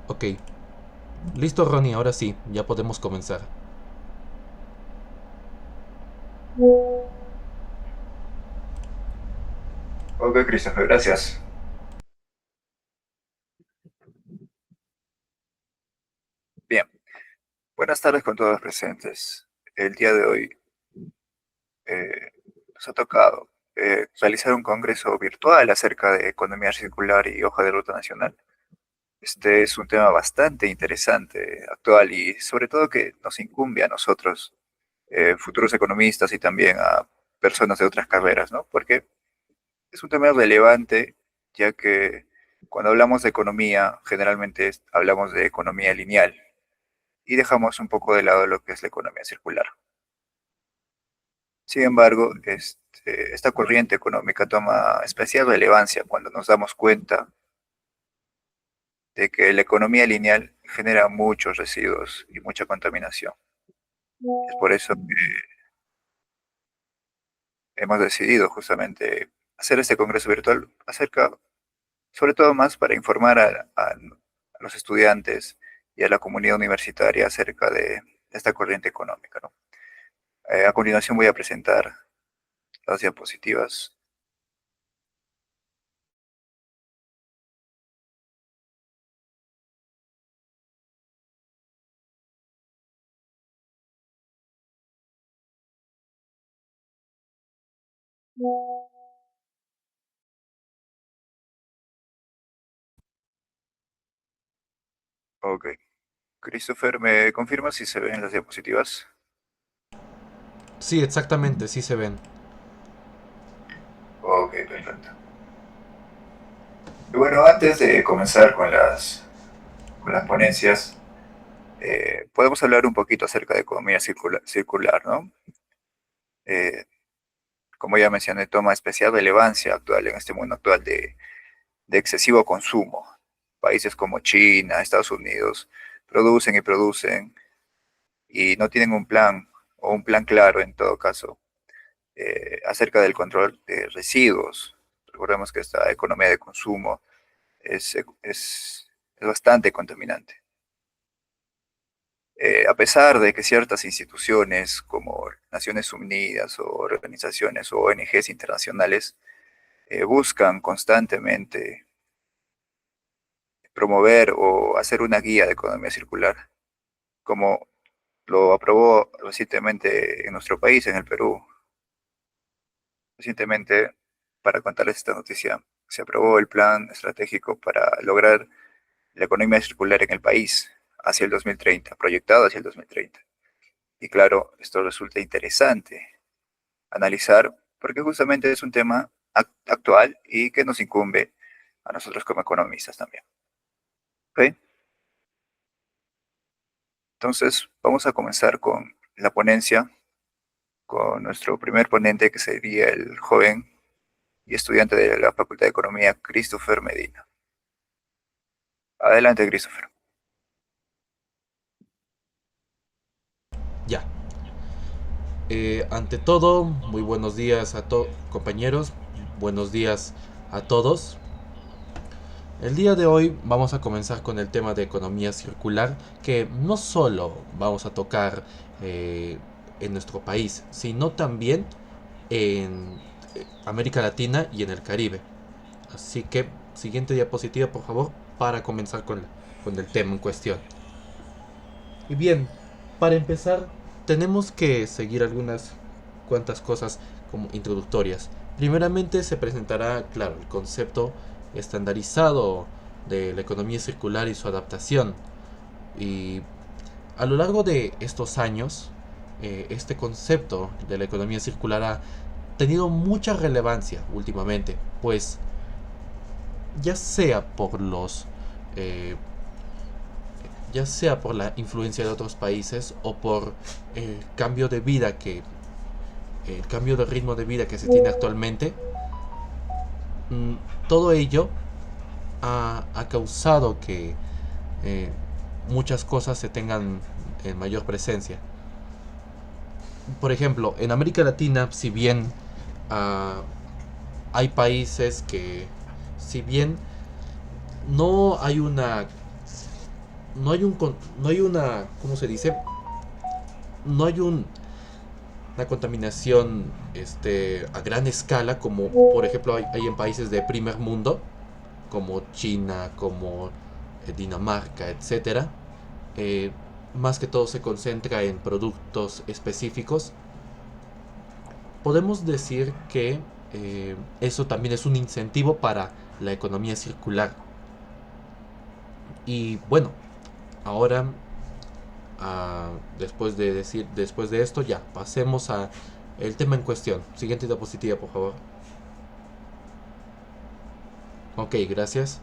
Ok, listo Ronnie, ahora sí, ya podemos comenzar. Ok, Christopher, gracias. Bien, buenas tardes con todos los presentes. El día de hoy nos ha tocado realizar un congreso virtual acerca de economía circular y hoja de ruta nacional. Este es un tema bastante interesante, actual y sobre todo que nos incumbe a nosotros, futuros economistas y también a personas de otras carreras, ¿no? Porque es un tema relevante, ya que cuando hablamos de economía, generalmente hablamos de economía lineal y dejamos un poco de lado lo que es la economía circular. Sin embargo, esta corriente económica toma especial relevancia cuando nos damos cuenta de que la economía lineal genera muchos residuos y mucha contaminación. Es por eso que hemos decidido justamente hacer este congreso virtual acerca, sobre todo más para informar a los estudiantes y a la comunidad universitaria acerca de esta corriente económica, ¿no? A continuación voy a presentar las diapositivas. Ok. Christopher, ¿me confirma si se ven las diapositivas? Sí, exactamente, sí se ven. Ok, perfecto. Y bueno, antes de comenzar con las ponencias, podemos hablar un poquito acerca de economía circular, ¿no? Eh, Como ya mencioné, toma especial relevancia actual en este mundo actual de excesivo consumo. Países como China, Estados Unidos, producen y producen y no tienen un plan o un plan claro en todo caso acerca del control de residuos. Recordemos que esta economía de consumo es bastante contaminante. A pesar de que ciertas instituciones como Naciones Unidas o organizaciones o ONGs internacionales buscan constantemente promover o hacer una guía de economía circular, como lo aprobó recientemente en nuestro país, en el Perú. Recientemente, para contarles esta noticia, se aprobó el plan estratégico para lograr la economía circular en el país hacia el 2030, proyectado hacia el 2030. Y claro, esto resulta interesante analizar porque justamente es un tema actual y que nos incumbe a nosotros como economistas también. ¿Ok? Entonces, vamos a comenzar con la ponencia, con nuestro primer ponente que sería el joven y estudiante de la Facultad de Economía, Christopher Medina. Adelante, Christopher. Ya. Ante todo, muy buenos días a todos, compañeros. Buenos días a todos. El día de hoy vamos a comenzar con el tema de economía circular, que no solo vamos a tocar eh, en nuestro país, sino también en América Latina y en el Caribe. Así que, siguiente diapositiva, por favor, para comenzar con el tema en cuestión. Y bien, para empezar, tenemos que seguir algunas cuantas cosas como introductorias. Primeramente se presentará, claro, el concepto estandarizado de la economía circular y su adaptación. Y a lo largo de estos años, este concepto de la economía circular ha tenido mucha relevancia últimamente, pues ya sea por los eh, ya sea por la influencia de otros países o por el cambio de vida el cambio de ritmo de vida que se tiene actualmente, mm, todo ello ha causado que eh, muchas cosas se tengan en mayor presencia. Por ejemplo, en América Latina, si bien uh, hay países que, si bien no hay una no hay una, ¿cómo se dice? No hay una contaminación a gran escala como por ejemplo hay en países de primer mundo como China, como Dinamarca, etcétera. Eh, Más que todo se concentra en productos específicos. Podemos decir que eso también es un incentivo para la economía circular. Y bueno, ahora después de esto ya pasemos a el tema en cuestión. Siguiente diapositiva, por favor. Ok, gracias.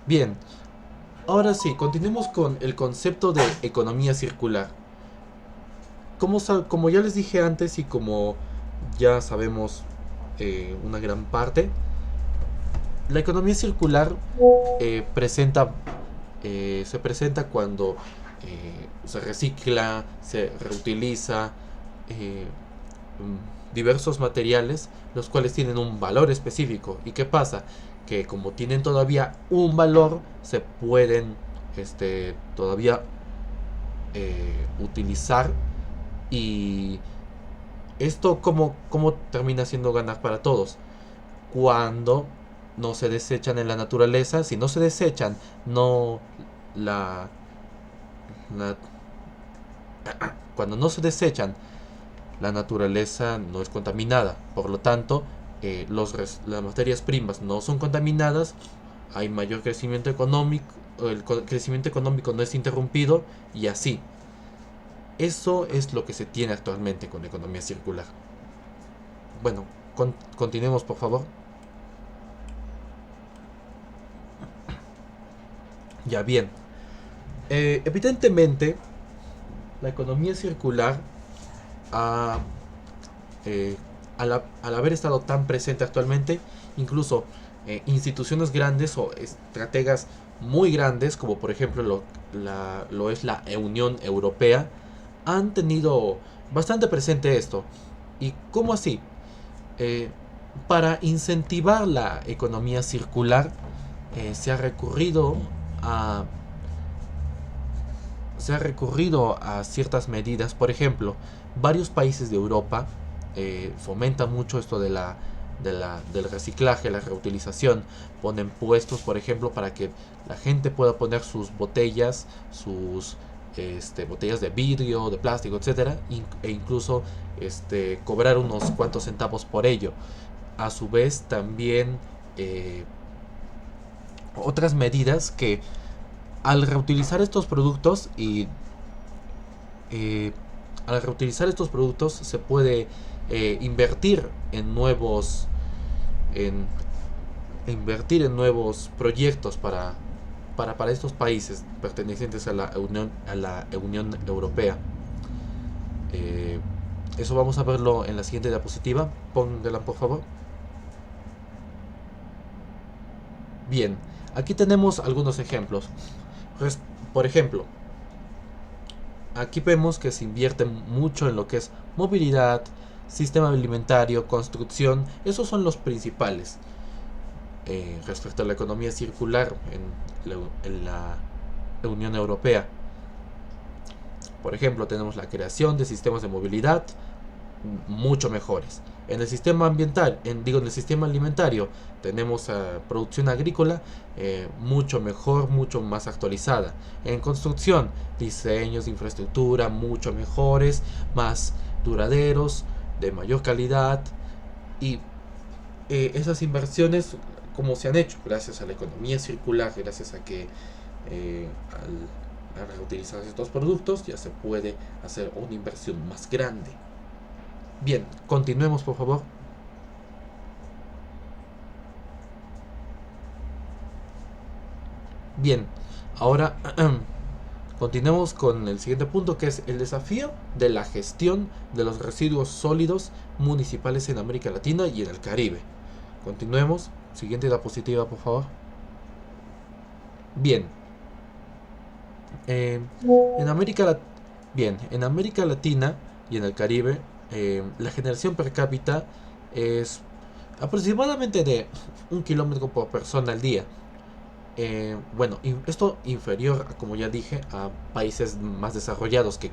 Bien, ahora sí, continuemos con el concepto de economía circular. Como ya les dije antes y como ya sabemos una gran parte, la economía circular se presenta cuando se recicla, se reutiliza eh, diversos materiales, los cuales tienen un valor específico. ¿Y qué pasa? Que como tienen todavía un valor, se pueden todavía utilizar. Y esto como termina siendo ganar para todos. Cuando no se desechan en la naturaleza, si no se desechan, no la, la cuando no se desechan, la naturaleza no es contaminada. Por lo tanto, las materias primas no son contaminadas, hay mayor crecimiento económico, crecimiento económico no es interrumpido y así. Eso es lo que se tiene actualmente con la economía circular. Bueno, continuemos por favor. Ya bien, evidentemente la economía circular ha, al haber estado tan presente actualmente, incluso instituciones grandes o estrategas muy grandes, como por ejemplo lo es la Unión Europea, han tenido bastante presente esto. ¿Y cómo así? Eh, para incentivar la economía circular, se ha recurrido a ciertas medidas. Por ejemplo, varios países de Europa fomentan mucho esto del reciclaje, la reutilización. Ponen puestos, por ejemplo, para que la gente pueda poner sus botellas, sus botellas de vidrio, de plástico, etcétera, e incluso cobrar unos cuantos centavos por ello. A su vez, también otras medidas que al reutilizar estos productos y eh, al reutilizar estos productos se puede invertir en en, nuevos proyectos para estos países pertenecientes a la Unión Europea. Eh, Eso vamos a verlo en la siguiente diapositiva. Póngala por favor. Bien, aquí tenemos algunos ejemplos. Por ejemplo, aquí vemos que se invierte mucho en lo que es movilidad, sistema alimentario, construcción. Esos son los principales. Respecto a la economía circular en la Unión Europea. Por ejemplo, tenemos la creación de sistemas de movilidad mucho mejores. En el sistema ambiental, en el sistema alimentario, tenemos producción agrícola mucho mejor, mucho más actualizada. En construcción, diseños de infraestructura mucho mejores, más duraderos, de mayor calidad. Y esas inversiones, como se han hecho, gracias a la economía circular, gracias a que al reutilizar estos productos, ya se puede hacer una inversión más grande. Bien, continuemos por favor. Bien, ahora continuemos con el siguiente punto, que es el desafío de la gestión de los residuos sólidos municipales en América Latina y en el Caribe. Continuemos. Siguiente diapositiva, por favor. Bien. Eh, en América Bien, en América Latina y en el Caribe, la generación per cápita es aproximadamente de 1 kilómetro por persona al día. Bueno, esto inferior, como ya dije, a países más desarrollados, que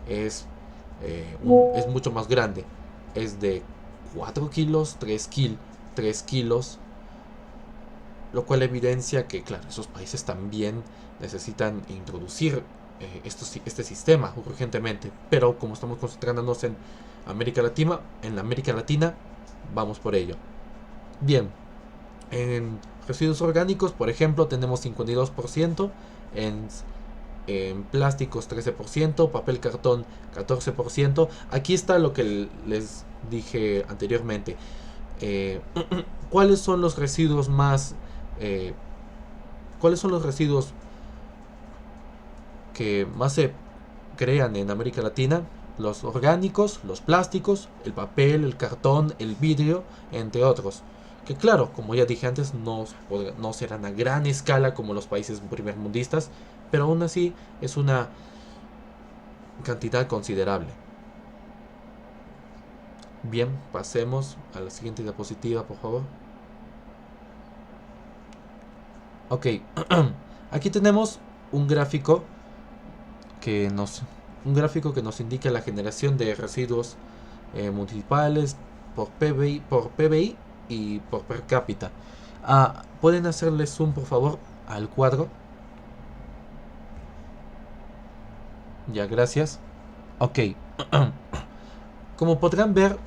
es, es mucho más grande. Es de 4 kilos, 3 kilos, lo cual evidencia que, claro, esos países también necesitan introducir este sistema urgentemente. Pero como estamos concentrándonos en América Latina, vamos por ello. Bien, en residuos orgánicos, por ejemplo, tenemos 52%, en, en plásticos 13%, papel cartón 14%. Aquí está lo que les dije anteriormente. Eh, ¿Cuáles son los residuos más... eh, ¿Cuáles son los residuos que más se crean en América Latina? Los orgánicos, los plásticos, el papel, el cartón, el vidrio, entre otros. Que claro, como ya dije antes, no serán a gran escala como los países primermundistas, pero aún así es una cantidad considerable. Bien, pasemos a la siguiente diapositiva, por favor. Ok, aquí tenemos un gráfico que nos indica la generación de residuos municipales por PBI y por per cápita. ¿Pueden hacerle zoom, por favor, al cuadro? Ya, gracias. Ok. Como podrán ver,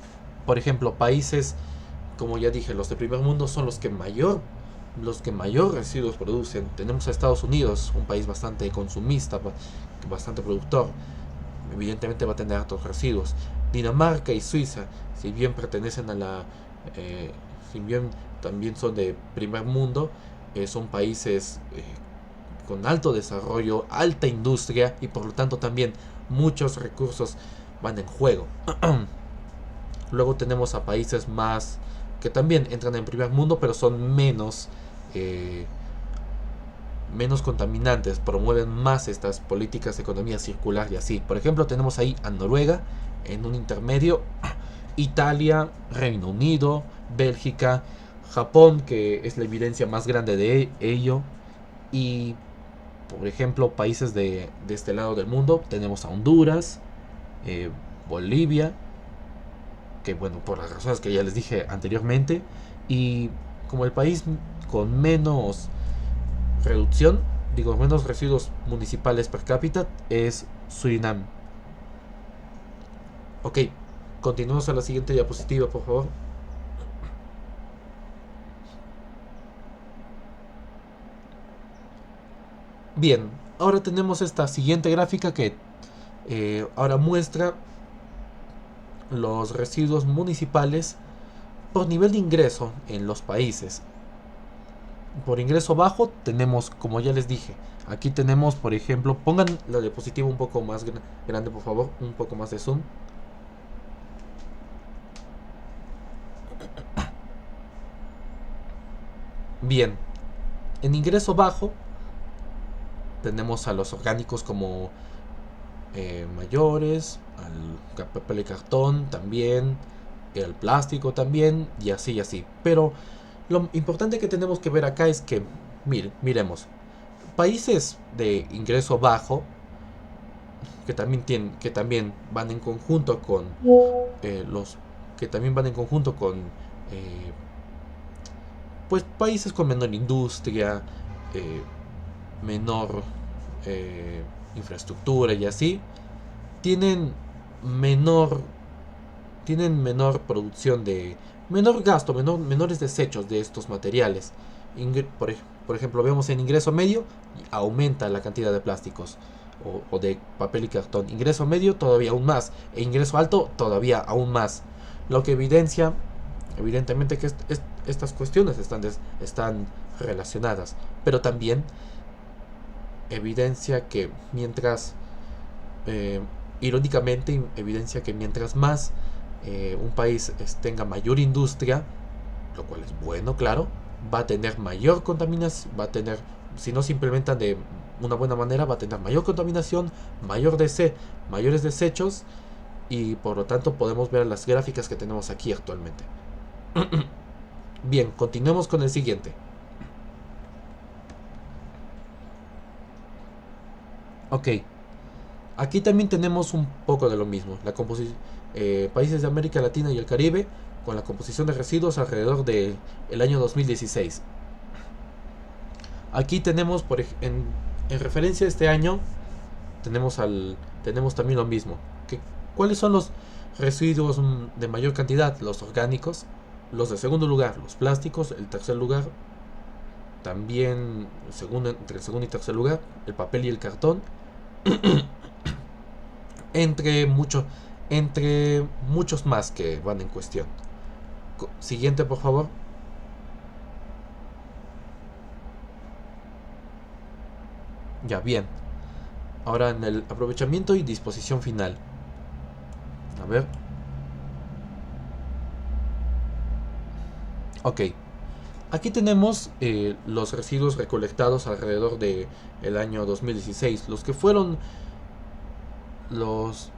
por ejemplo, países, como ya dije, los de primer mundo son los que mayor residuos producen. Tenemos a Estados Unidos, un país bastante consumista, bastante productor. Evidentemente va a tener altos residuos. Dinamarca y Suiza, si bien pertenecen a si bien también son de primer mundo, son países con alto desarrollo, alta industria y por lo tanto también muchos recursos van en juego. Luego tenemos a países más que también entran en primer mundo, pero son eh, menos contaminantes, promueven más estas políticas de economía circular y así. Por ejemplo, tenemos ahí a Noruega en un intermedio, Italia, Reino Unido, Bélgica, Japón, que es la evidencia más grande de ello, y por ejemplo, países de este lado del mundo, tenemos a Honduras, eh, Bolivia, que bueno, por las razones que ya les dije anteriormente, y como el país con menos reducción, digo, menos residuos municipales per cápita, es Surinam. Ok, continuamos a la siguiente diapositiva, por favor. Bien, ahora tenemos esta siguiente gráfica que ahora muestra los residuos municipales por nivel de ingreso en los países. Por ingreso bajo tenemos, como ya les dije, aquí tenemos, por ejemplo, pongan la diapositiva un poco más grande, por favor, un poco más de zoom. Bien, en ingreso bajo tenemos a los orgánicos como mayores, al papel y cartón también, el plástico también, y así y así. Pero lo importante que tenemos que ver acá es que, miremos, países de ingreso bajo, que también van en conjunto con los que también van en conjunto con eh, pues países con menor industria, eh, menor infraestructura y así, tienen menor menor producción de menor gasto, menores desechos de estos materiales. Por ejemplo, vemos en ingreso medio aumenta la cantidad de plásticos o de papel y cartón. Ingreso medio todavía aún más e ingreso alto todavía aún más. Lo que evidencia evidentemente que estas cuestiones están relacionadas, pero también evidencia que mientras eh, irónicamente evidencia que mientras más un país tenga mayor industria, lo cual es bueno, claro, va a tener mayor contaminación, si no se implementa de una buena manera, va a tener mayor contaminación, mayores desechos, y por lo tanto podemos ver las gráficas que tenemos aquí actualmente. Bien, continuemos con el siguiente. Ok, aquí también tenemos un poco de lo mismo. Países de América Latina y el Caribe con la composición de residuos alrededor del año 2016. Aquí tenemos, en referencia a este año, tenemos también lo mismo. Que, ¿Cuáles son los residuos de mayor cantidad? Los orgánicos. Los de segundo lugar, los plásticos. El tercer lugar, también entre el segundo y tercer lugar, el papel y el cartón. entre, mucho, entre muchos más que van en cuestión. Siguiente, por favor. Ya, bien. Ahora en el aprovechamiento y disposición final. A ver. Ok. Aquí tenemos los residuos recolectados alrededor de el año 2016. Los que fueron los...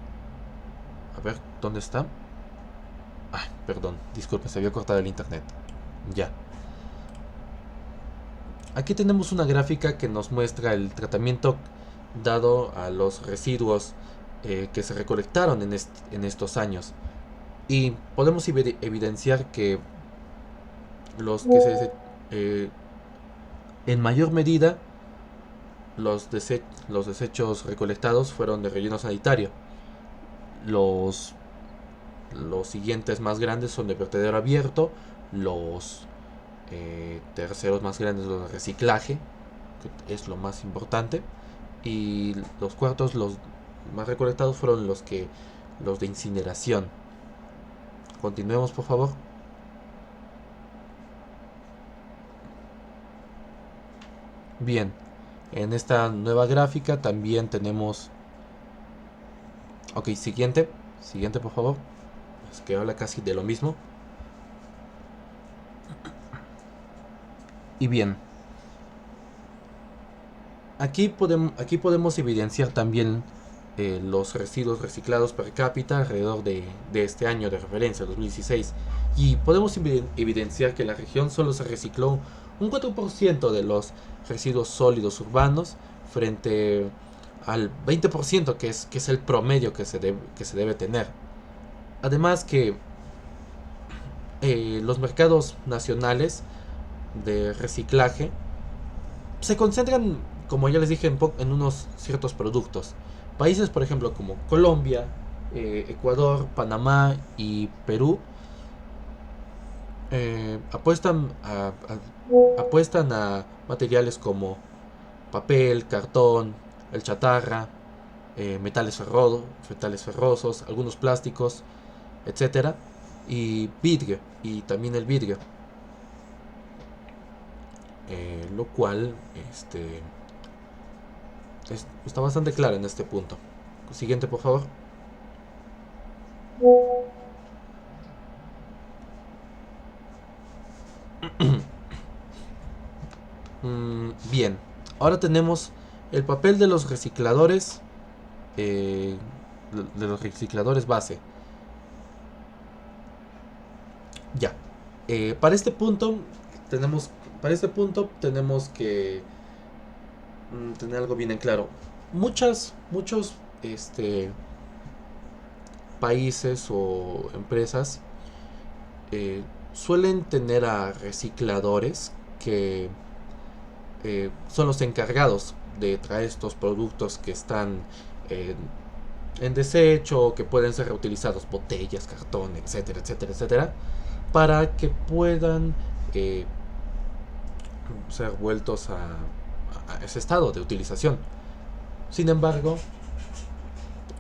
A ver, ¿dónde está? Ay, perdón, disculpe, se había cortado el internet. Ya. Aquí tenemos una gráfica que nos muestra el tratamiento dado a los residuos que se recolectaron en estos años. Y podemos evidenciar que los que se... en mayor medida, los desechos recolectados fueron de relleno sanitario. Los, los siguientes más grandes son de vertedero abierto. Los terceros más grandes los de reciclaje, que es lo más importante. Y los cuartos, los más recolectados, fueron los de incineración. Continuemos, por favor. Bien, en esta nueva gráfica también tenemos... Ok, siguiente. Siguiente, por favor. Es que habla casi de lo mismo. Y bien, aquí podemos evidenciar también los residuos reciclados per cápita alrededor de este año de referencia, 2016. Y podemos evidenciar que en la región solo se recicló un 4% de los residuos sólidos urbanos frente al 20% que es el promedio que se debe tener. Además que los mercados nacionales de reciclaje se concentran, como ya les dije, en unos ciertos productos. Países, por ejemplo, como Colombia, Ecuador, Panamá y Perú, apuestan a materiales como papel, cartón, el chatarra, metales ferrosos, algunos plásticos, etcétera, y vidrio, y también el vidrio, lo cual está bastante claro en este punto. Siguiente, por favor. Bien, ahora tenemos el papel de los recicladores, eh, base. Ya. Eh, para este punto tenemos, para este punto tenemos que tener algo bien en claro. Muchos países o empresas suelen tener a recicladores que son los encargados de traer estos productos que están en, en desecho, que pueden ser reutilizados, botellas, cartón, etcétera, etcétera, etcétera, para que puedan eh, ser vueltos a ese estado de utilización. Sin embargo,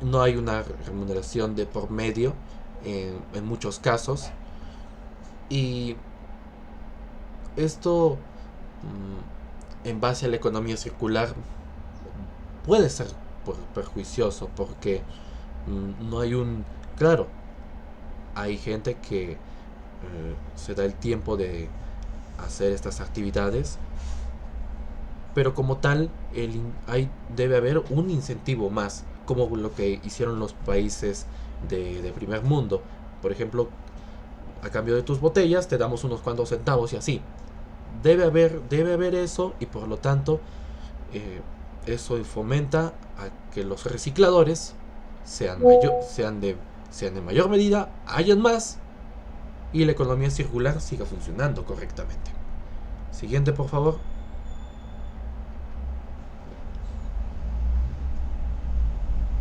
no hay una remuneración de por medio en muchos casos, y esto, en base a la economía circular, puede ser perjuicioso porque no hay un... Claro, hay gente que se da el tiempo de hacer estas actividades, pero como tal debe haber un incentivo más, como lo que hicieron los países de primer mundo. Por ejemplo, a cambio de tus botellas te damos unos cuantos centavos y así. Debe haber eso, y por lo tanto Eso fomenta a que los recicladores sean de mayor medida, hayan más y la economía circular siga funcionando correctamente. Siguiente, por favor.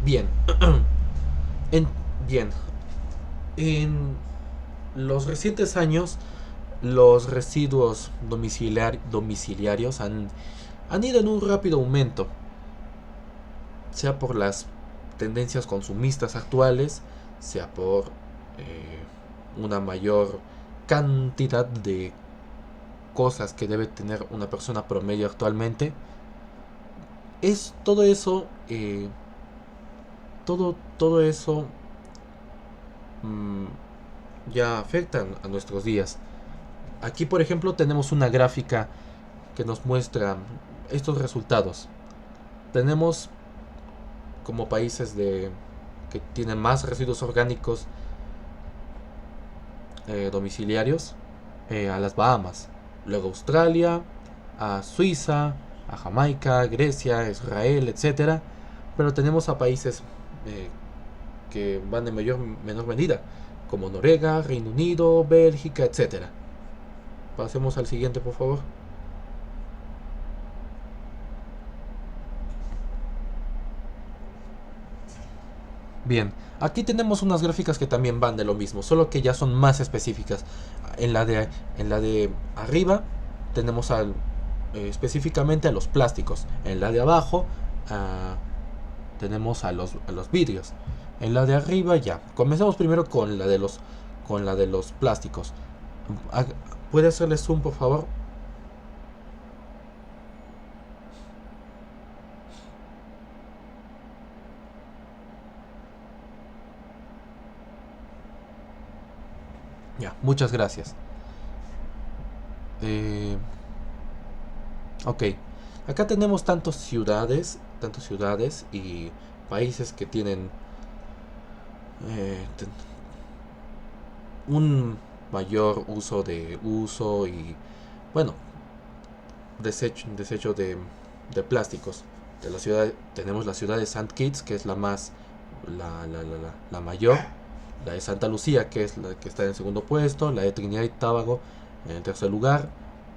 Bien. en, bien. En los recientes años, los residuos domiciliarios han ido en un rápido aumento, sea por las tendencias consumistas actuales, sea por una mayor cantidad de cosas que debe tener una persona promedio actualmente. Es todo eso, todo eso mmm, ya afectan a nuestros días. Aquí, por ejemplo, tenemos una gráfica que nos muestra estos resultados. Tenemos como países que tienen más residuos orgánicos domiciliarios a las Bahamas, luego Australia, a Suiza, a Jamaica, Grecia, Israel, etcétera. Pero tenemos a países que van de menor medida, como Noruega, Reino Unido, Bélgica, etcétera. Pasemos al siguiente, por favor. Bien, aquí tenemos unas gráficas que también van de lo mismo, solo que ya son más específicas. En la de arriba tenemos específicamente a los plásticos. En la de abajo tenemos a los vidrios. En la de arriba ya. Comencemos primero con la de los plásticos. ¿Puede hacerle zoom, por favor? Ya, muchas gracias. Eh, ok, acá tenemos tantas ciudades y países que tienen eh, un mayor uso y, bueno, desecho de plásticos. De la ciudad, tenemos la ciudad de St. Kitts, que es la mayor, la de Santa Lucía, que es la que está en el segundo puesto, la de Trinidad y Tobago en el tercer lugar,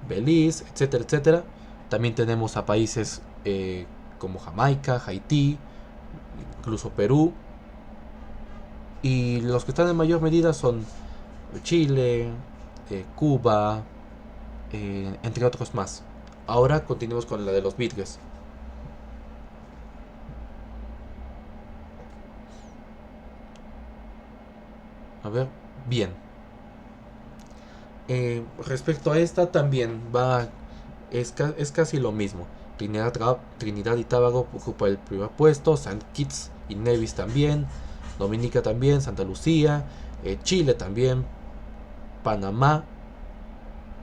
Belice, etcétera, etcétera. También tenemos a países como Jamaica, Haití, incluso Perú. Y los que están en mayor medida son Chile, Cuba, entre otros más. Ahora continuemos con la de los vidrios. A ver, bien. Respecto a esta también es casi lo mismo. Trinidad y Tobago ocupa el primer puesto, Saint Kitts y Nevis también, Dominica también, Santa Lucía, Chile también, Panamá,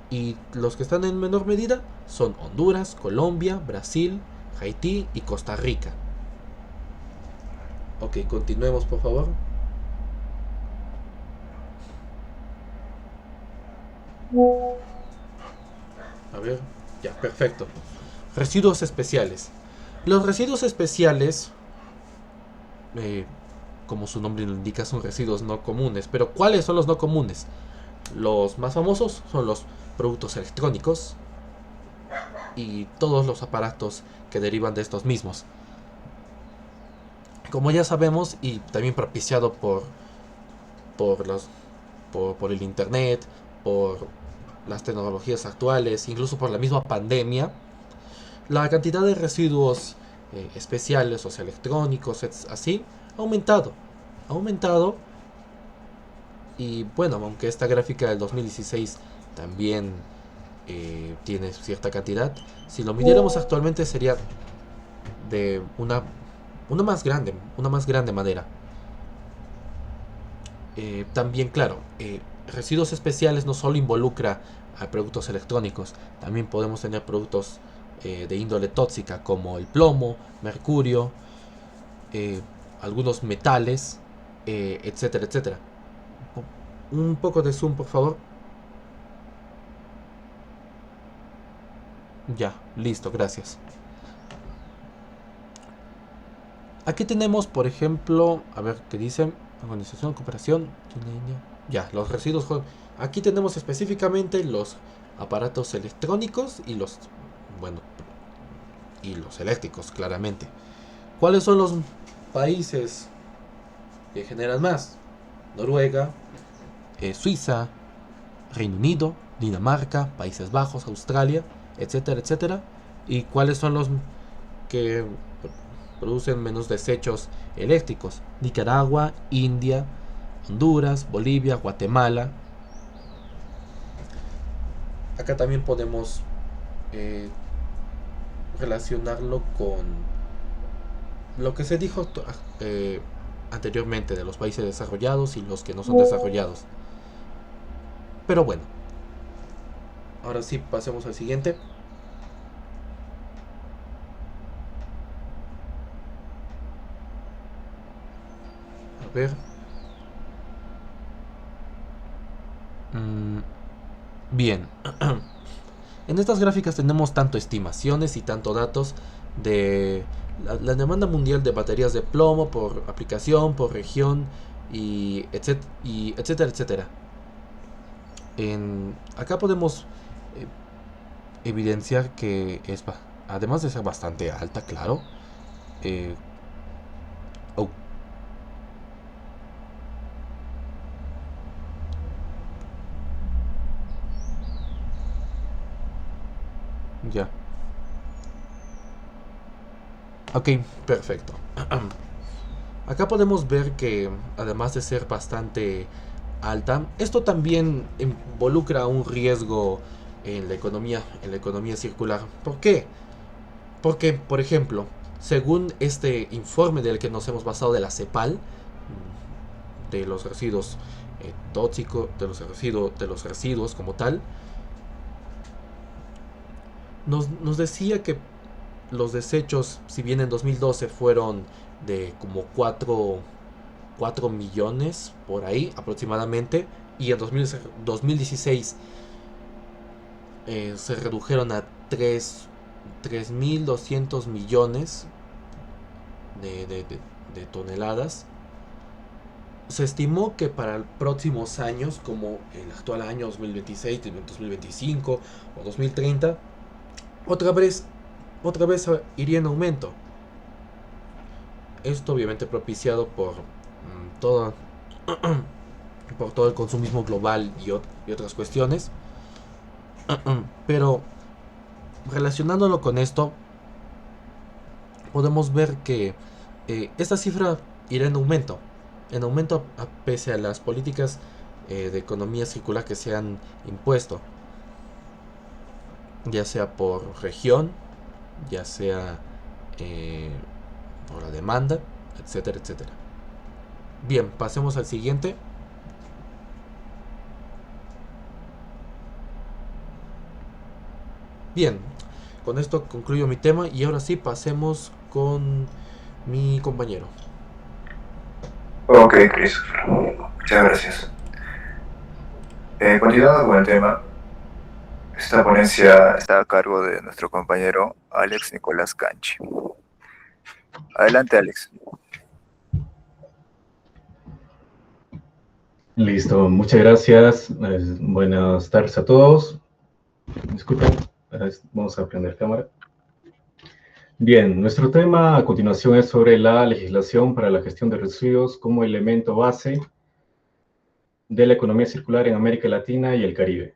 y los que están en menor medida son Honduras, Colombia, Brasil, Haití y Costa Rica. Ok, continuemos, por favor. A ver, ya, perfecto. Residuos especiales. Los residuos especiales, eh, como su nombre lo indica, son residuos no comunes. Pero ¿cuáles son los no comunes? Los más famosos son los productos electrónicos y todos los aparatos que derivan de estos mismos. Como ya sabemos, y también propiciado por, los, por el internet, por las tecnologías actuales, incluso por la misma pandemia, la cantidad de residuos especiales, o sea, electrónicos, así, ha aumentado. Ha aumentado. Y bueno, aunque esta gráfica del 2016 también tiene cierta cantidad, si lo midiéramos actualmente sería de una más grande madera. También, claro, residuos especiales no solo involucra a productos electrónicos, también podemos tener productos de índole tóxica como el plomo, mercurio, eh, algunos metales, etcétera, etcétera. Un poco de zoom, por favor. Ya, listo, gracias. Aquí tenemos, por ejemplo, a ver qué dicen, organización, cooperación, ya, los residuos. Aquí tenemos específicamente los aparatos electrónicos y los, bueno, y los eléctricos, claramente. ¿Cuáles son los países que generan más? Noruega, Suiza, Reino Unido, Dinamarca, Países Bajos, Australia, etcétera, etcétera. ¿Y cuáles son los que producen menos desechos eléctricos? Nicaragua, India, Honduras, Bolivia, Guatemala. Acá también podemos eh, relacionarlo con lo que se dijo eh, anteriormente de los países desarrollados y los que no son desarrollados. Pero bueno, ahora sí pasemos al siguiente. A ver. Mm, bien. En estas gráficas tenemos tanto estimaciones y tanto datos de la demanda mundial de baterías de plomo por aplicación, por región y etcétera, etcétera. Acá podemos eh, evidenciar que además de ser bastante alta, claro. eh, oh, ya. Ok, perfecto. Acá podemos ver que además de ser bastante alta, esto también involucra un riesgo en la economía circular. ¿Por qué? Porque, por ejemplo, según este informe del que nos hemos basado de la CEPAL, de los residuos tóxicos, de los residuos como tal, nos decía que los desechos, si bien en 2012 fueron de como 4 millones por ahí aproximadamente, y en 2016 se redujeron a 3.200 millones de toneladas. Se estimó que para próximos años, como el actual año 2026, 2025 o 2030, otra vez, otra vez iría en aumento. Esto obviamente propiciado por todo el consumismo global y otras cuestiones. Pero relacionándolo con esto, podemos ver que esta cifra irá en aumento pese a las políticas de economía circular que se han impuesto, ya sea por región, ya sea eh, por la demanda, etcétera, etcétera. Bien, pasemos al siguiente. Bien, con esto concluyo mi tema y ahora sí pasemos con mi compañero. Ok, Christopher. Muchas gracias. Continuando con el tema, esta ponencia está a cargo de nuestro compañero Alex Nicolás Canchi. Adelante, Alex. Listo, muchas gracias. Buenas tardes a todos. Disculpen, vamos a prender cámara. Bien, nuestro tema a continuación es sobre la legislación para la gestión de residuos como elemento base de la economía circular en América Latina y el Caribe.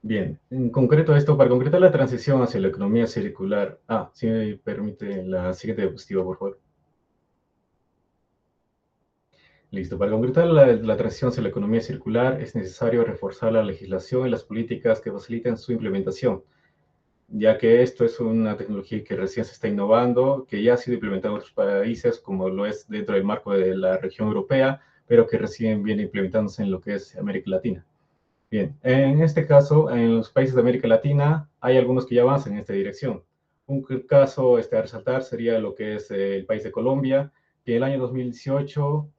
Bien, en concreto esto, para concretar la transición hacia la economía circular. Si me permite la siguiente diapositiva, por favor. Listo. Para concretar la transición hacia la economía circular es necesario reforzar la legislación y las políticas que faciliten su implementación, ya que esto es una tecnología que recién se está innovando, que ya ha sido implementada en otros países, como lo es dentro del marco de la región europea, pero que recién viene implementándose en lo que es América Latina. Bien, en este caso, en los países de América Latina, hay algunos que ya avanzan en esta dirección. Un caso a resaltar sería lo que es el país de Colombia, que en el año 2018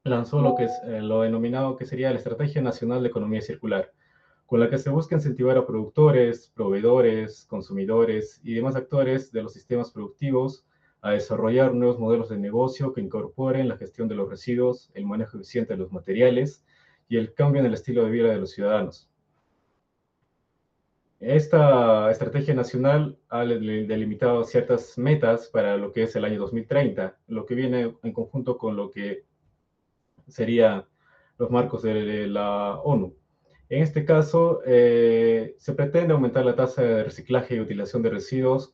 lanzó lo que es lo denominado que sería la Estrategia Nacional de Economía Circular, con la que se busca incentivar a productores, proveedores, consumidores y demás actores de los sistemas productivos a desarrollar nuevos modelos de negocio que incorporen la gestión de los residuos, el manejo eficiente de los materiales y el cambio en el estilo de vida de los ciudadanos. Esta estrategia nacional ha delimitado ciertas metas para lo que es el año 2030, lo que viene en conjunto con lo que serían los marcos de la ONU. En este caso, se pretende aumentar la tasa de reciclaje y utilización de residuos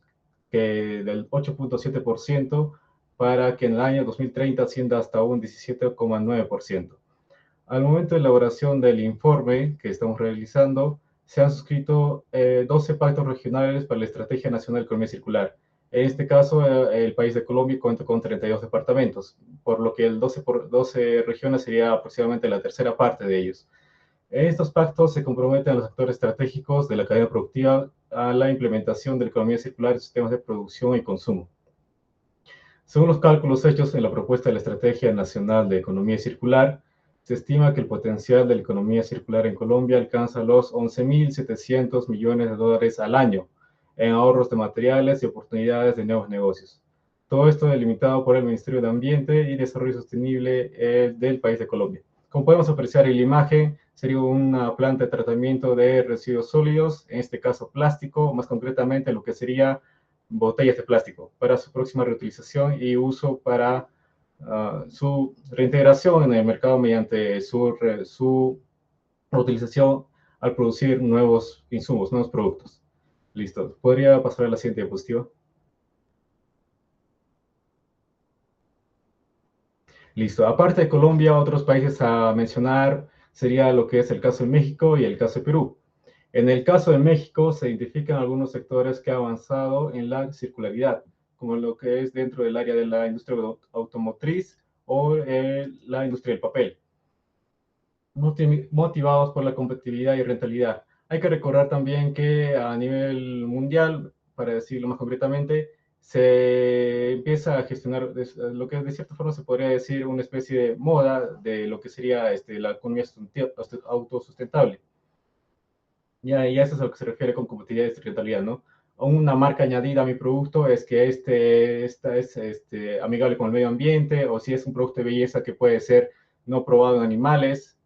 del 8.7% para que en el año 2030 ascienda hasta un 17,9%. Al momento de elaboración del informe que estamos realizando, se han suscrito 12 pactos regionales para la Estrategia Nacional de Economía Circular. En este caso, el país de Colombia cuenta con 32 departamentos, por lo que el 12 por 12 regiones sería aproximadamente la tercera parte de ellos. En estos pactos se comprometen a los actores estratégicos de la cadena productiva a la implementación de la economía circular en sistemas de producción y consumo. Según los cálculos hechos en la propuesta de la Estrategia Nacional de Economía Circular, se estima que el potencial de la economía circular en Colombia alcanza los 11.700 millones de dólares al año en ahorros de materiales y oportunidades de nuevos negocios. Todo esto delimitado por el Ministerio de Ambiente y Desarrollo Sostenible del país de Colombia. Como podemos apreciar en la imagen, sería una planta de tratamiento de residuos sólidos, en este caso plástico, más concretamente lo que sería botellas de plástico, para su próxima reutilización y uso para su reintegración en el mercado mediante su reutilización al producir nuevos insumos, nuevos productos. Listo. ¿Podría pasar a la siguiente diapositiva? Listo. Aparte de Colombia, otros países a mencionar sería lo que es el caso de México y el caso de Perú. En el caso de México se identifican algunos sectores que han avanzado en la circularidad, como lo que es dentro del área de la industria automotriz o la industria del papel, motivados por la competitividad y rentabilidad. Hay que recordar también que a nivel mundial, para decirlo más concretamente, se empieza a gestionar lo que de cierta forma se podría decir una especie de moda de lo que sería la economía autosustentable. Y eso es a lo que se refiere con competitividad y rentabilidad, ¿no? Una marca añadida a mi producto es que esta es amigable con el medio ambiente, o si es un producto de belleza que puede ser no probado en animales.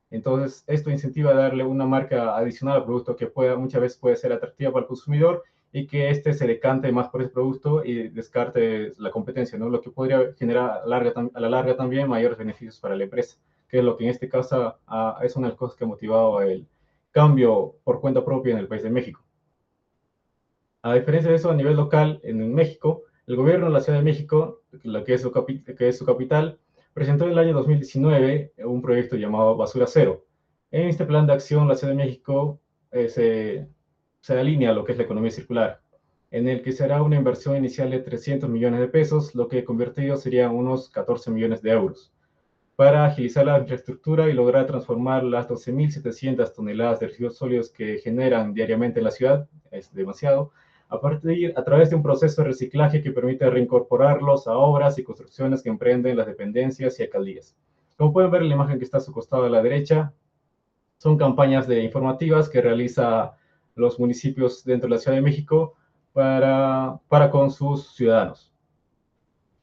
Entonces, esto incentiva a darle una marca adicional al producto que muchas veces puede ser atractiva para el consumidor y que se decante más por ese producto y descarte la competencia, ¿no? Lo que podría generar a la larga también mayores beneficios para la empresa, que es lo que en este caso es una de las cosas que ha motivado el cambio por cuenta propia en el país de México. A diferencia de eso, a nivel local, en México, el gobierno de la Ciudad de México, que es su capital, presentó en el año 2019 un proyecto llamado Basura Cero. En este plan de acción, la Ciudad de México se alinea a lo que es la economía circular, en el que será una inversión inicial de 300 millones de pesos, lo que convertido sería unos 14 millones de euros, para agilizar la infraestructura y lograr transformar las 12.700 toneladas de residuos sólidos que generan diariamente en la ciudad, es demasiado, a través de un proceso de reciclaje que permite reincorporarlos a obras y construcciones que emprenden las dependencias y alcaldías. Como pueden ver en la imagen que está a su costado a la derecha, son campañas informativas que realiza los municipios dentro de la Ciudad de México para con sus ciudadanos.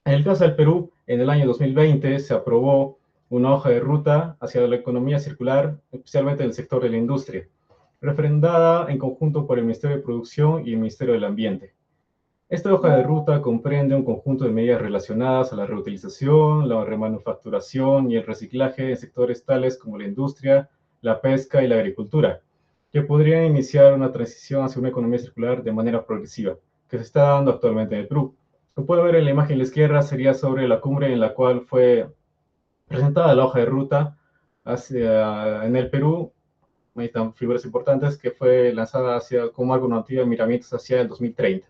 En el caso del Perú, en el año 2020 se aprobó una hoja de ruta hacia la economía circular, especialmente en el sector de la industria, refrendada en conjunto por el Ministerio de Producción y el Ministerio del Ambiente. Esta hoja de ruta comprende un conjunto de medidas relacionadas a la reutilización, la remanufacturación y el reciclaje en sectores tales como la industria, la pesca y la agricultura, que podrían iniciar una transición hacia una economía circular de manera progresiva, que se está dando actualmente en el Perú. Como puede ver en la imagen a la izquierda, sería sobre la cumbre en la cual fue presentada la hoja de ruta en el Perú. Ahí están figuras importantes que fue lanzada como algo normativo de miramientos hacia el 2030.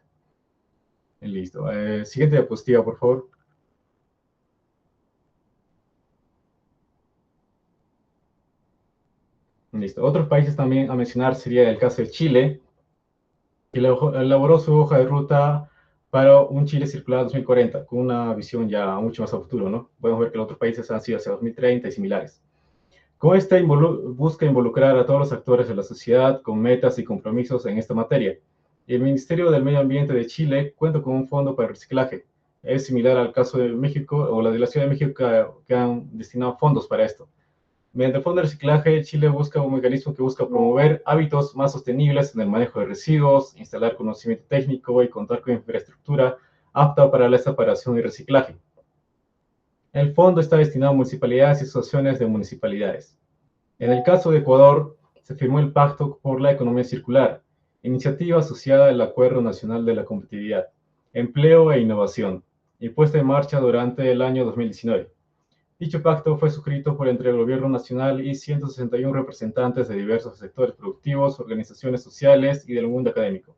Listo. Siguiente diapositiva, por favor. Listo. Otros países también a mencionar sería el caso de Chile, que elaboró su hoja de ruta para un Chile circular 2040, con una visión ya mucho más a futuro, ¿no? Podemos ver que los otros países han sido hacia 2030 y similares. Con esta busca involucrar a todos los actores de la sociedad con metas y compromisos en esta materia. El Ministerio del Medio Ambiente de Chile cuenta con un fondo para el reciclaje, Es similar al caso de México o la de la Ciudad de México que han destinado fondos para esto. Mediante el Fondo de Reciclaje, Chile busca un mecanismo que busca promover hábitos más sostenibles en el manejo de residuos, instalar conocimiento técnico y contar con infraestructura apta para la separación y reciclaje. El fondo está destinado a municipalidades y asociaciones de municipalidades. En el caso de Ecuador, se firmó el Pacto por la Economía Circular, iniciativa asociada al Acuerdo Nacional de la Competitividad, Empleo e Innovación, y puesta en marcha durante el año 2019. Dicho pacto fue suscrito por entre el Gobierno Nacional y 161 representantes de diversos sectores productivos, organizaciones sociales y del mundo académico.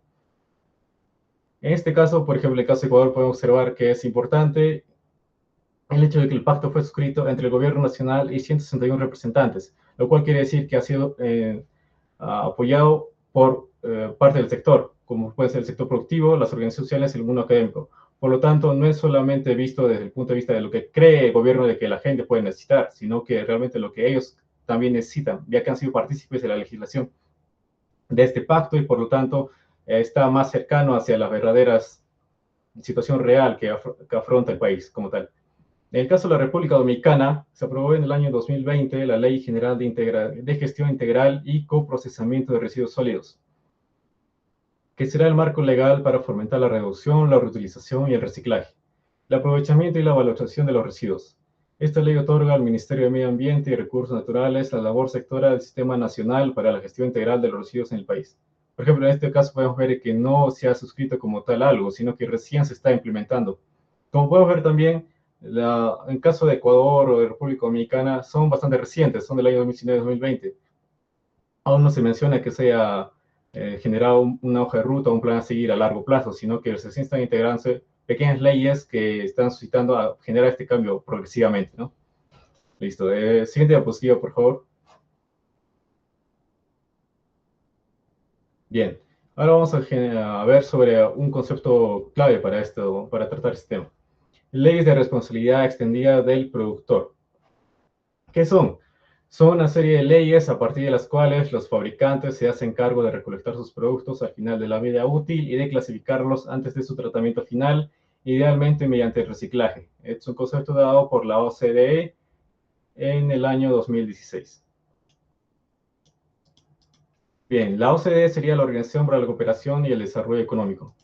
En este caso, por ejemplo, en el caso de Ecuador, podemos observar que es importante el hecho de que el pacto fue suscrito entre el Gobierno Nacional y 161 representantes, lo cual quiere decir que ha sido apoyado por parte del sector, como puede ser el sector productivo, las organizaciones sociales y el mundo académico. Por lo tanto, no es solamente visto desde el punto de vista de lo que cree el gobierno de que la gente puede necesitar, sino que realmente lo que ellos también necesitan, ya que han sido partícipes de la legislación de este pacto y por lo tanto está más cercano hacia la verdadera situación real que afronta el país como tal. En el caso de la República Dominicana, se aprobó en el año 2020 la Ley General de Gestión Integral y Coprocesamiento de Residuos Sólidos, que será el marco legal para fomentar la reducción, la reutilización y el reciclaje, el aprovechamiento y la valorización de los residuos. Esta ley otorga al Ministerio de Medio Ambiente y Recursos Naturales la labor sectora del Sistema Nacional para la Gestión Integral de los Residuos en el país. Por ejemplo, en este caso podemos ver que no se ha suscrito como tal algo, sino que recién se está implementando. Como podemos ver también, en caso de Ecuador o de República Dominicana, son bastante recientes, son del año 2019-2020. Aún no se menciona que se haya generado una hoja de ruta o un plan a seguir a largo plazo, sino que se están integrándose pequeñas leyes que están suscitando a generar este cambio progresivamente, ¿no? Listo. Siguiente diapositiva, por favor. Bien. Ahora vamos a ver sobre un concepto clave para esto, para tratar este tema. Leyes de responsabilidad extendida del productor. ¿Qué son? Son una serie de leyes a partir de las cuales los fabricantes se hacen cargo de recolectar sus productos al final de la vida útil y de clasificarlos antes de su tratamiento final, idealmente mediante el reciclaje. Es un concepto dado por la OCDE en el año 2016. Bien, la OCDE sería la Organización para la Cooperación y el Desarrollo Económico.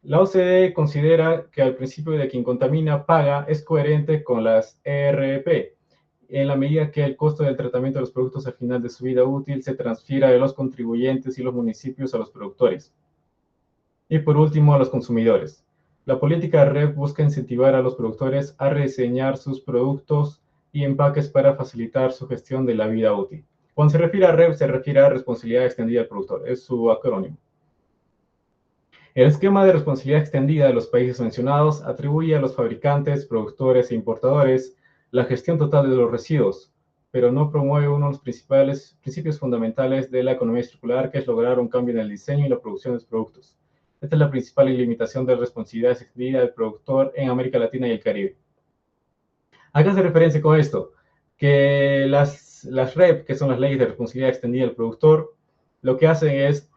La OCDE considera que el principio de quien contamina paga es coherente con las ERP, en la medida que el costo del tratamiento de los productos al final de su vida útil se transfiera de los contribuyentes y los municipios a los productores. Y por último, a los consumidores. La política REP busca incentivar a los productores a rediseñar sus productos y empaques para facilitar su gestión de la vida útil. Cuando se refiere a REP, se refiere a responsabilidad extendida del productor, es su acrónimo. El esquema de responsabilidad extendida de los países mencionados atribuye a los fabricantes, productores e importadores la gestión total de los residuos, pero no promueve uno de los principales principios fundamentales de la economía circular, que es lograr un cambio en el diseño y la producción de los productos. Esta es la principal limitación de responsabilidad extendida del productor en América Latina y el Caribe. ¿A qué hace referencia con esto? Que las REP, que son las leyes de responsabilidad extendida del productor, lo que hacen es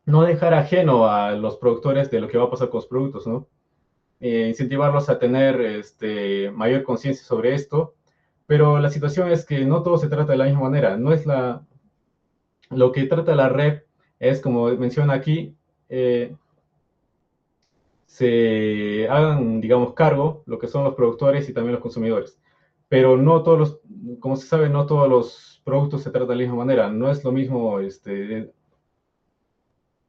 no dejar ajeno a los productores de lo que va a pasar con los productos, ¿no? Incentivarlos a tener mayor conciencia sobre esto, pero la situación es que no todo se trata de la misma manera. No es lo que trata la REP es, como menciona aquí, se hagan, digamos, cargo lo que son los productores y también los consumidores. Pero no todos los, como se sabe, no todos los productos se tratan de la misma manera. No es lo mismo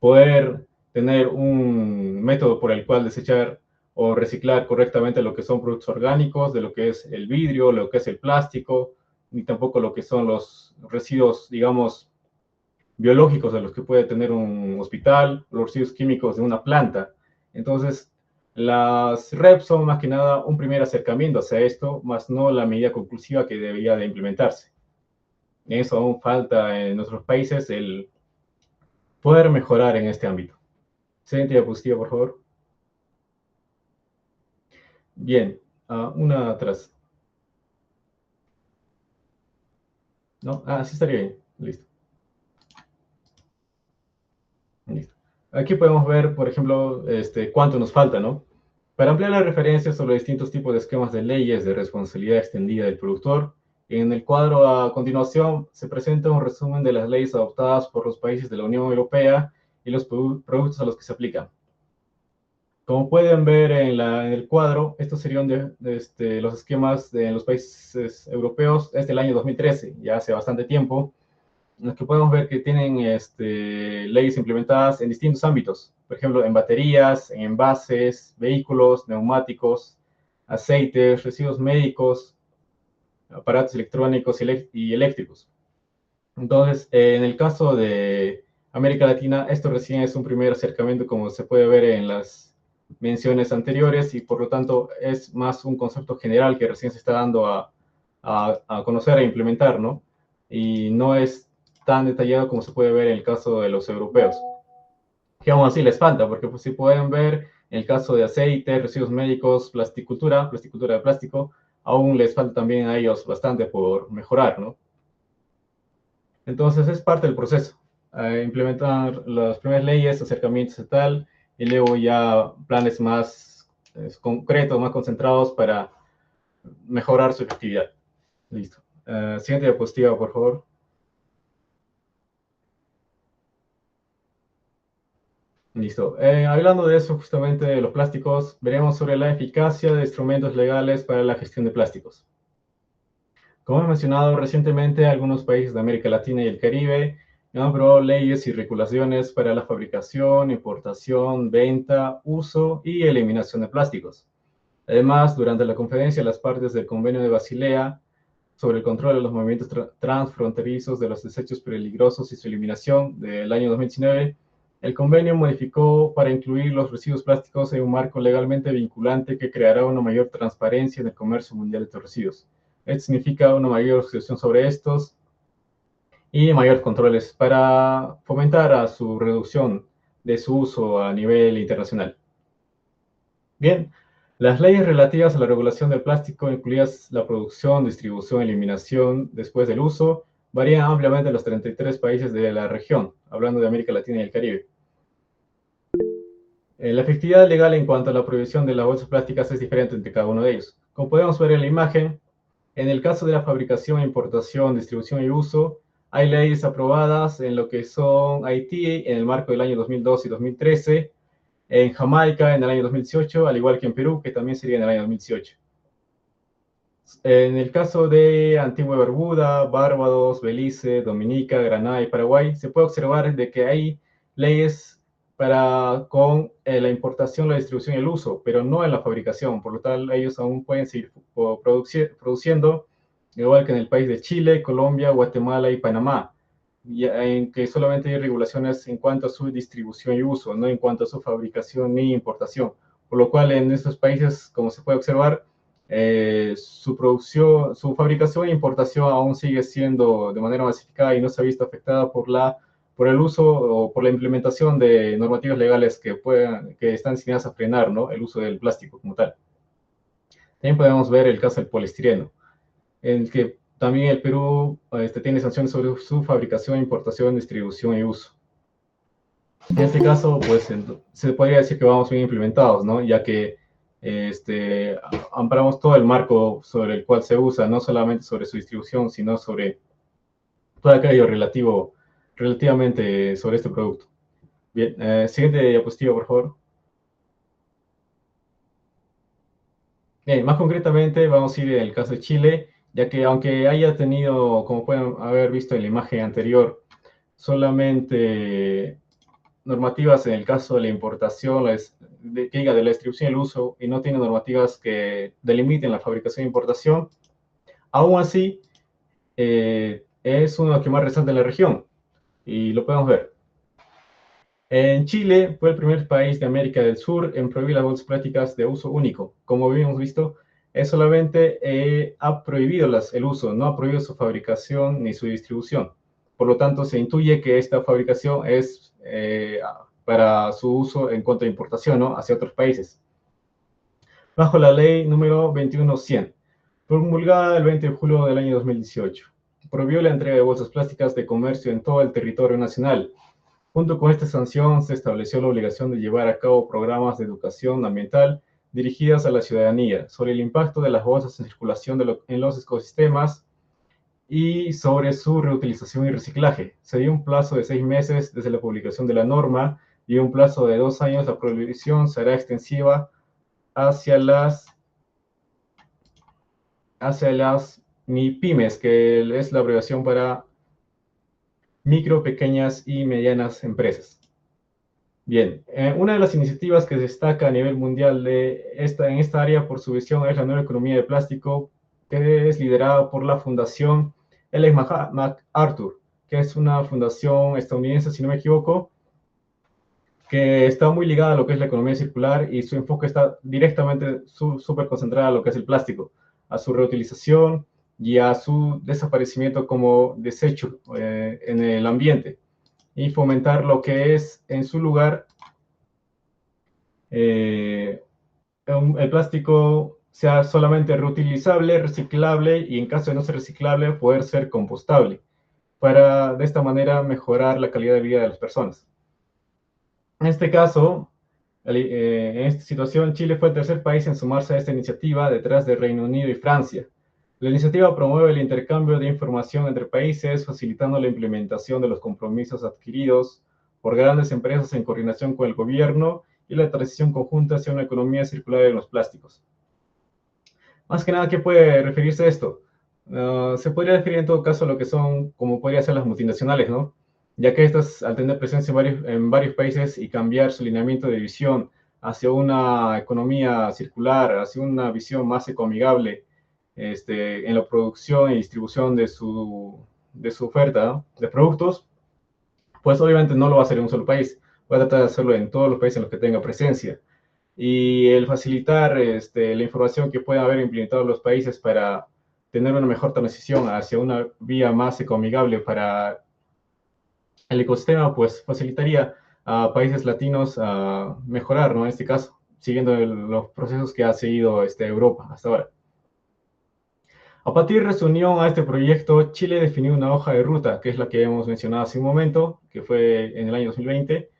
poder tener un método por el cual desechar o reciclar correctamente lo que son productos orgánicos, de lo que es el vidrio, lo que es el plástico, ni tampoco lo que son los residuos, digamos, biológicos de los que puede tener un hospital, los residuos químicos de una planta. Entonces, las REP son más que nada un primer acercamiento hacia esto, más no la medida conclusiva que debería de implementarse. Eso aún falta en nuestros países el poder mejorar en este ámbito. Siguiente diapositiva, por favor. Bien, una atrás. ¿No? Sí estaría bien. Listo. Listo. Aquí podemos ver, por ejemplo, cuánto nos falta, ¿no? Para ampliar la referencia sobre distintos tipos de esquemas de leyes de responsabilidad extendida del productor, en el cuadro a continuación se presenta un resumen de las leyes adoptadas por los países de la Unión Europea y los productos a los que se aplican. Como pueden ver en el cuadro, estos serían los esquemas de los países europeos desde el año 2013, ya hace bastante tiempo, en los que podemos ver que tienen leyes implementadas en distintos ámbitos, por ejemplo, en baterías, en envases, vehículos, neumáticos, aceites, residuos médicos, aparatos electrónicos y eléctricos. Entonces, en el caso de América Latina, esto recién es un primer acercamiento, como se puede ver en las menciones anteriores, y por lo tanto es más un concepto general que recién se está dando a conocer e implementar, ¿no? Y no es tan detallado como se puede ver en el caso de los europeos. Que aún así les falta, porque pues, si pueden ver en el caso de aceite, residuos médicos, plasticultura de plástico, aún les falta también a ellos bastante por mejorar, ¿no? Entonces es parte del proceso, implementar las primeras leyes, acercamientos y tal, y luego ya planes más concretos, más concentrados para mejorar su efectividad. Listo. Siguiente diapositiva, por favor. Listo. Hablando de eso, justamente de los plásticos, veremos sobre la eficacia de instrumentos legales para la gestión de plásticos. Como he mencionado recientemente, algunos países de América Latina y el Caribe han aprobado leyes y regulaciones para la fabricación, importación, venta, uso y eliminación de plásticos. Además, durante la conferencia, las partes del Convenio de Basilea sobre el control de los movimientos transfronterizos de los desechos peligrosos y su eliminación del año 2019, el convenio modificó para incluir los residuos plásticos en un marco legalmente vinculante que creará una mayor transparencia en el comercio mundial de estos residuos. Esto significa una mayor gestión sobre estos y mayores controles para fomentar a su reducción de su uso a nivel internacional. Bien, las leyes relativas a la regulación del plástico, incluidas la producción, distribución, eliminación después del uso, varían ampliamente en los 33 países de la región, hablando de América Latina y el Caribe. La efectividad legal en cuanto a la prohibición de las bolsas plásticas es diferente entre cada uno de ellos. Como podemos ver en la imagen, en el caso de la fabricación, importación, distribución y uso, hay leyes aprobadas en lo que son Haití en el marco del año 2002 y 2013, en Jamaica en el año 2018, al igual que en Perú, que también sería en el año 2018. En el caso de Antigua y Barbuda, Barbados, Belice, Dominica, Granada y Paraguay, se puede observar de que hay leyes con la importación, la distribución y el uso, pero no en la fabricación. Por lo tanto, ellos aún pueden seguir produciendo, igual que en el país de Chile, Colombia, Guatemala y Panamá, en que solamente hay regulaciones en cuanto a su distribución y uso, no en cuanto a su fabricación ni importación. Por lo cual, en estos países, como se puede observar, su producción, su fabricación e importación aún sigue siendo de manera masificada y no se ha visto afectada por el uso o por la implementación de normativas legales que están destinadas a frenar, ¿no?, el uso del plástico como tal. También podemos ver el caso del poliestireno, en el que también el Perú tiene sanciones sobre su fabricación, importación, distribución y uso. En este caso, pues se podría decir que vamos bien implementados, ¿no?, ya que amparamos todo el marco sobre el cual se usa, no solamente sobre su distribución, sino sobre todo aquello relativamente sobre este producto. Bien, siguiente diapositiva, por favor. Bien, más concretamente vamos a ir en el caso de Chile, ya que aunque haya tenido, como pueden haber visto en la imagen anterior, solamente normativas en el caso de la importación, de la distribución y el uso, y no tiene normativas que delimiten la fabricación e importación, aún así es uno de los que más resalta en la región, y lo podemos ver. En Chile fue el primer país de América del Sur en prohibir las bolsas plásticas de uso único. Como habíamos visto, es solamente ha prohibido el uso, no ha prohibido su fabricación ni su distribución. Por lo tanto, se intuye que esta fabricación es para su uso en contra de importación, ¿no?, hacia otros países. Bajo la ley número 21100, promulgada el 20 de julio del año 2018, prohibió la entrega de bolsas plásticas de comercio en todo el territorio nacional. Junto con esta sanción, se estableció la obligación de llevar a cabo programas de educación ambiental dirigidas a la ciudadanía sobre el impacto de las bolsas en circulación en los ecosistemas y sobre su reutilización y reciclaje. Se dio un plazo de 6 meses desde la publicación de la norma y un plazo de 2 años. La prohibición será extensiva hacia las MIPYMES, que es la abreviación para micro, pequeñas y medianas empresas. Bien, una de las iniciativas que destaca a nivel mundial en esta área por su visión es la nueva economía de plástico, que es liderada por la Fundación Ellen MacArthur, que es una fundación estadounidense, si no me equivoco, que está muy ligada a lo que es la economía circular y su enfoque está directamente súper concentrado a lo que es el plástico, a su reutilización y a su desaparecimiento como desecho en el ambiente, y fomentar lo que es en su lugar el plástico sea solamente reutilizable, reciclable y en caso de no ser reciclable poder ser compostable, para de esta manera mejorar la calidad de vida de las personas. En este caso, en esta situación, Chile fue el tercer país en sumarse a esta iniciativa detrás de Reino Unido y Francia. La iniciativa promueve el intercambio de información entre países, facilitando la implementación de los compromisos adquiridos por grandes empresas en coordinación con el gobierno y la transición conjunta hacia una economía circular en los plásticos. Más que nada, ¿qué puede referirse a esto? Se podría referir en todo caso a lo que son, como podría ser las multinacionales, ¿no? Ya que estas, al tener presencia en varios países y cambiar su lineamiento de visión hacia una economía circular, hacia una visión más ecoamigable en la producción y distribución de su oferta, ¿no?, de productos, pues obviamente no lo va a hacer en un solo país, va a tratar de hacerlo en todos los países en los que tenga presencia. Y el facilitar la información que puedan haber implementado los países para tener una mejor transición hacia una vía más ecoamigable para el ecosistema, pues facilitaría a países latinos a mejorar, ¿no?, en este caso, siguiendo los procesos que ha seguido Europa hasta ahora. A partir de su unión a este proyecto, Chile definió una hoja de ruta, que es la que hemos mencionado hace un momento, que fue en el año 2020,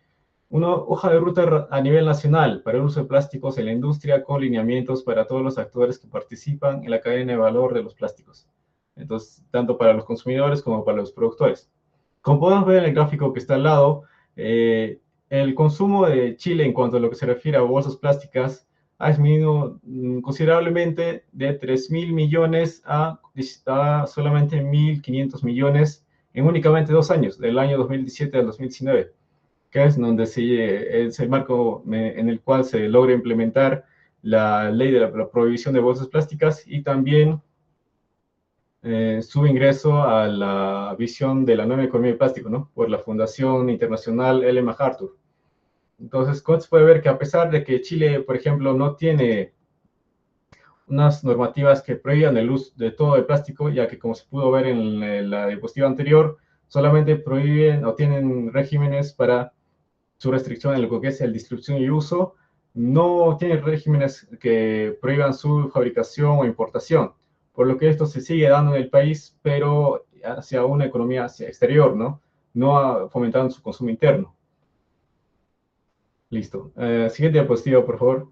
una hoja de ruta a nivel nacional para el uso de plásticos en la industria, con lineamientos para todos los actores que participan en la cadena de valor de los plásticos. Entonces, tanto para los consumidores como para los productores. Como podemos ver en el gráfico que está al lado, el consumo de Chile en cuanto a lo que se refiere a bolsas plásticas ha disminuido considerablemente de 3.000 millones a solamente 1.500 millones en únicamente 2 años, del año 2017 al 2019, que es donde es el marco en el cual se logra implementar la ley de la prohibición de bolsas plásticas y también su ingreso a la visión de la nueva economía de plástico, ¿no?, por la Fundación Internacional Ellen MacArthur. Entonces, se puede ver que a pesar de que Chile, por ejemplo, no tiene unas normativas que prohíban el uso de todo el plástico, ya que como se pudo ver en la diapositiva anterior, solamente prohíben o tienen regímenes para su restricción en lo que es el distribución y uso, no tiene regímenes que prohíban su fabricación o importación, por lo que esto se sigue dando en el país, pero hacia una economía hacia exterior, ¿no? No fomentando su consumo interno. Listo. Siguiente diapositiva, por favor.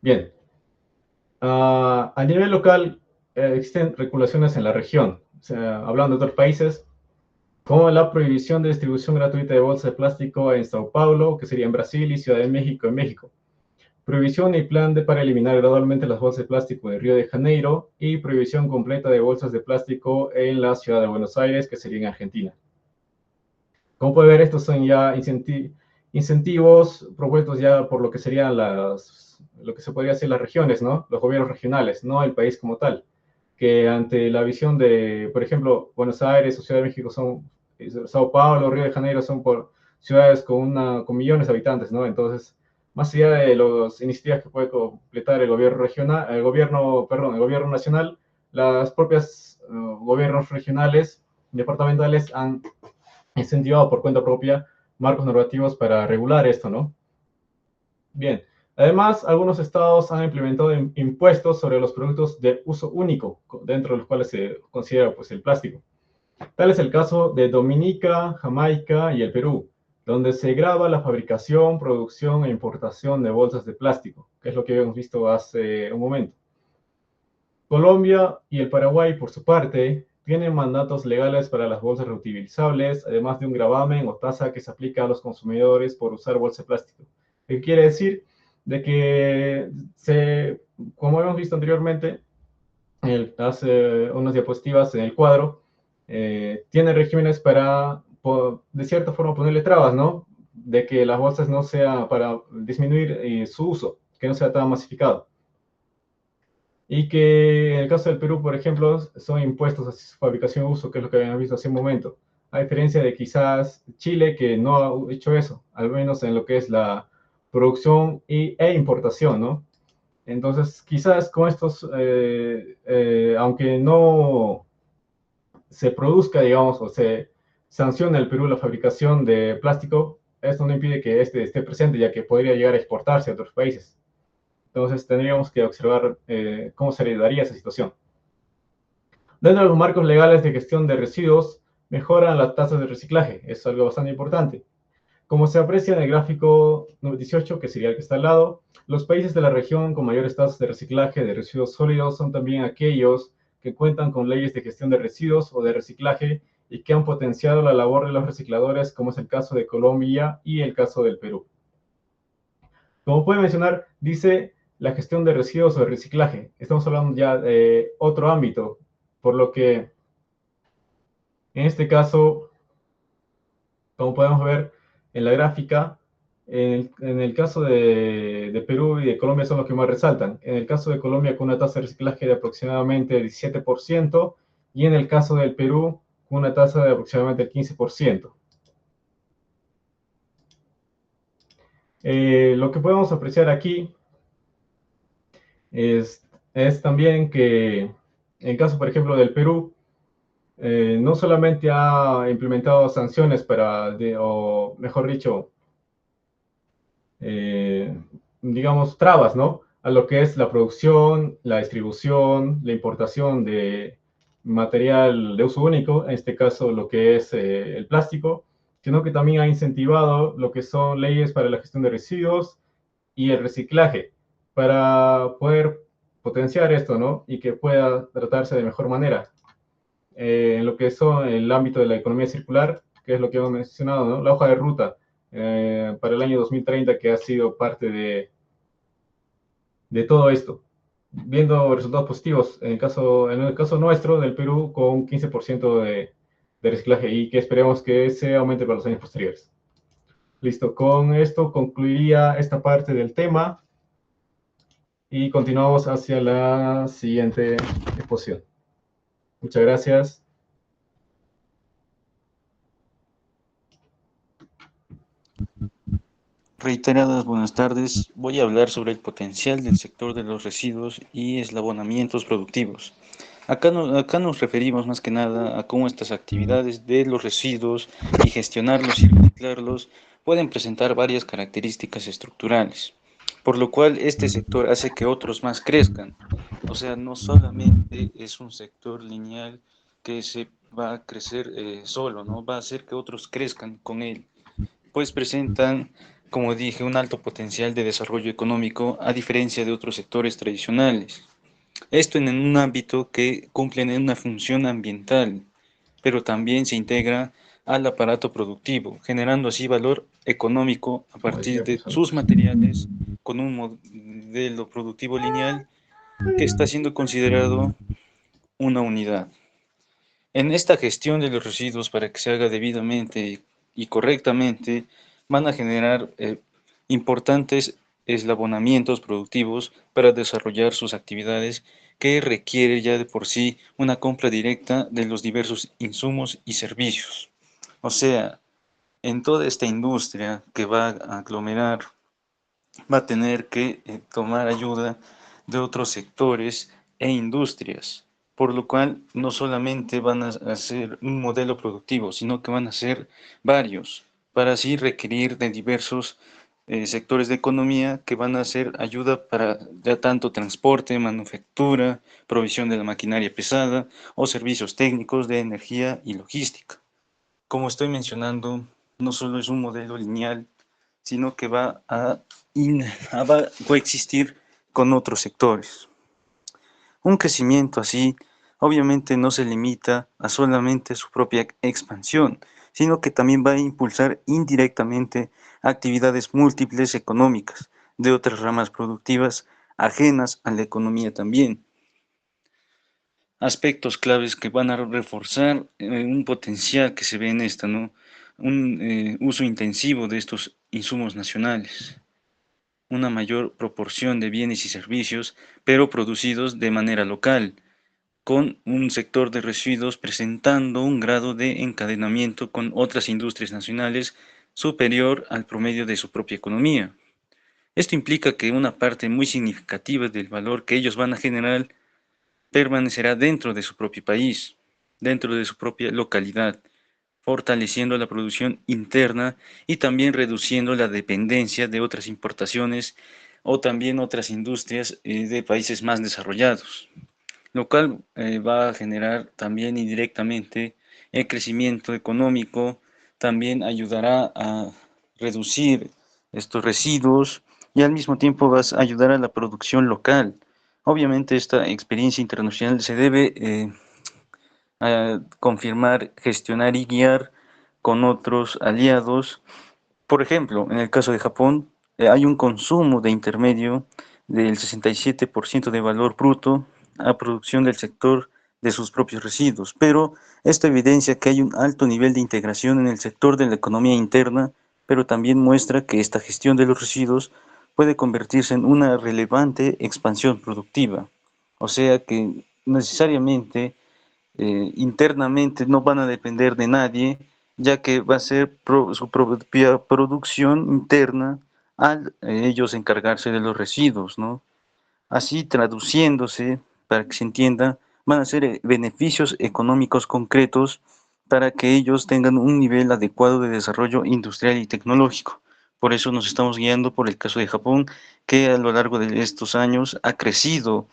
Bien. A nivel local, existen regulaciones en la región, o sea, hablando de otros países, como la prohibición de distribución gratuita de bolsas de plástico en Sao Paulo, que sería en Brasil, y Ciudad de México en México. Prohibición y plan para eliminar gradualmente las bolsas de plástico en Río de Janeiro, y prohibición completa de bolsas de plástico en la ciudad de Buenos Aires, que sería en Argentina. Como puede ver, estos son ya incentivos propuestos ya por lo que serían lo que se podría decir las regiones, ¿no?, los gobiernos regionales, no el país como tal, que ante la visión de, por ejemplo, Buenos Aires o Ciudad de México Sao Paulo, Río de Janeiro son por ciudades con millones de habitantes, ¿no? Entonces, más allá de las iniciativas que puede completar el gobierno regional, el gobierno nacional, las propias gobiernos regionales, departamentales han incentivado por cuenta propia marcos normativos para regular esto, ¿no? Bien. Además, algunos estados han implementado impuestos sobre los productos de uso único, dentro de los cuales se considera, pues, el plástico. Tal es el caso de Dominica, Jamaica y el Perú, donde se graba la fabricación, producción e importación de bolsas de plástico, que es lo que habíamos visto hace un momento. Colombia y el Paraguay, por su parte, tienen mandatos legales para las bolsas reutilizables, además de un gravamen o tasa que se aplica a los consumidores por usar bolsa de plástico. ¿Qué quiere decir? De que, como hemos visto anteriormente, hace unas diapositivas en el cuadro, tiene regímenes para, de cierta forma, ponerle trabas, ¿no? De que las bolsas no sea para disminuir su uso, que no sea tan masificado. Y que en el caso del Perú, por ejemplo, son impuestos a su fabricación y uso, que es lo que habíamos visto hace un momento. A diferencia de quizás Chile, que no ha hecho eso, al menos en lo que es la producción e importación, ¿no? Entonces, quizás con estos, aunque no se produzca, digamos, o se sancione el Perú la fabricación de plástico, esto no impide que este esté presente, ya que podría llegar a exportarse a otros países. Entonces, tendríamos que observar cómo se daría esa situación. Dentro de los marcos legales de gestión de residuos, mejoran las tasas de reciclaje. Es algo bastante importante. Como se aprecia en el gráfico 18, que sería el que está al lado, los países de la región con mayores tasas de reciclaje de residuos sólidos son también aquellos que cuentan con leyes de gestión de residuos o de reciclaje y que han potenciado la labor de los recicladores, como es el caso de Colombia y el caso del Perú. Como puede mencionar, dice la gestión de residuos o de reciclaje. Estamos hablando ya de otro ámbito, por lo que en este caso, como podemos ver en la gráfica, en el caso de Perú y de Colombia son los que más resaltan. En el caso de Colombia con una tasa de reciclaje de aproximadamente 17% y en el caso del Perú con una tasa de aproximadamente el 15%. Lo que podemos apreciar aquí es también que en el caso, por ejemplo, del Perú, no solamente ha implementado sanciones o mejor dicho, digamos, trabas, ¿no? A lo que es la producción, la distribución, la importación de material de uso único, en este caso lo que es el plástico, sino que también ha incentivado lo que son leyes para la gestión de residuos y el reciclaje, para poder potenciar esto, ¿no? Y que pueda tratarse de mejor manera. En lo que son el ámbito de la economía circular, que es lo que hemos mencionado, ¿no? La hoja de ruta para el año 2030 que ha sido parte de todo esto, viendo resultados positivos en el caso nuestro del Perú con un 15% de reciclaje y que esperemos que se aumente para los años posteriores. Listo, con esto concluiría esta parte del tema y continuamos hacia la siguiente exposición. Muchas gracias. Reiteradas buenas tardes. Voy a hablar sobre el potencial del sector de los residuos y eslabonamientos productivos. Acá nos referimos más que nada a cómo estas actividades de los residuos y gestionarlos y reciclarlos pueden presentar varias características estructurales, por lo cual este sector hace que otros más crezcan. O sea, no solamente es un sector lineal que se va a crecer solo, ¿no? Va a hacer que otros crezcan con él, pues presentan, como dije, un alto potencial de desarrollo económico a diferencia de otros sectores tradicionales. Esto en un ámbito que cumplen una función ambiental, pero también se integra al aparato productivo, generando así valor económico a partir de sus materiales con un modelo productivo lineal que está siendo considerado una unidad. En esta gestión de los residuos, para que se haga debidamente y correctamente, van a generar importantes eslabonamientos productivos para desarrollar sus actividades que requiere ya de por sí una compra directa de los diversos insumos y servicios. O sea, en toda esta industria que va a aglomerar, va a tener que tomar ayuda de otros sectores e industrias, por lo cual no solamente van a hacer un modelo productivo, sino que van a ser varios, para así requerir de diversos sectores de economía que van a hacer ayuda para ya tanto transporte, manufactura, provisión de la maquinaria pesada o servicios técnicos de energía y logística. Como estoy mencionando, no solo es un modelo lineal, sino que va a coexistir con otros sectores. Un crecimiento así obviamente no se limita a solamente su propia expansión, sino que también va a impulsar indirectamente actividades múltiples económicas de otras ramas productivas ajenas a la economía también. Aspectos claves que van a reforzar un potencial que se ve en esta, ¿no? Un uso intensivo de estos insumos nacionales, una mayor proporción de bienes y servicios, pero producidos de manera local, con un sector de residuos presentando un grado de encadenamiento con otras industrias nacionales superior al promedio de su propia economía. Esto implica que una parte muy significativa del valor que ellos van a generar permanecerá dentro de su propio país, dentro de su propia localidad, fortaleciendo la producción interna y también reduciendo la dependencia de otras importaciones o también otras industrias de países más desarrollados, lo cual va a generar también indirectamente el crecimiento económico, también ayudará a reducir estos residuos y al mismo tiempo va a ayudar a la producción local. Obviamente esta experiencia internacional se debe a confirmar, gestionar y guiar con otros aliados. Por ejemplo, en el caso de Japón, hay un consumo de intermedio del 67% de valor bruto a producción del sector de sus propios residuos, pero esto evidencia que hay un alto nivel de integración en el sector de la economía interna, pero también muestra que esta gestión de los residuos puede convertirse en una relevante expansión productiva. O sea que necesariamente internamente no van a depender de nadie, ya que va a ser su propia producción interna al ellos encargarse de los residuos, ¿no? Así traduciéndose, para que se entienda, van a ser beneficios económicos concretos para que ellos tengan un nivel adecuado de desarrollo industrial y tecnológico. Por eso nos estamos guiando por el caso de Japón, que a lo largo de estos años ha crecido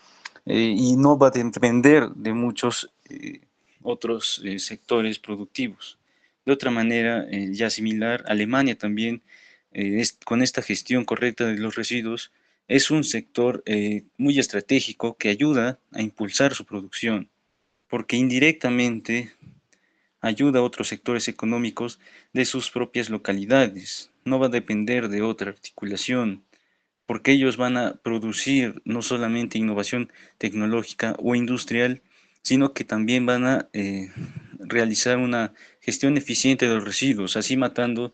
y no va a depender de muchos otros sectores productivos. De otra manera, ya similar, Alemania también, con esta gestión correcta de los residuos, es un sector muy estratégico que ayuda a impulsar su producción, porque indirectamente ayuda a otros sectores económicos de sus propias localidades. No va a depender de otra articulación, porque ellos van a producir no solamente innovación tecnológica o industrial, sino que también van a realizar una gestión eficiente de los residuos, así matando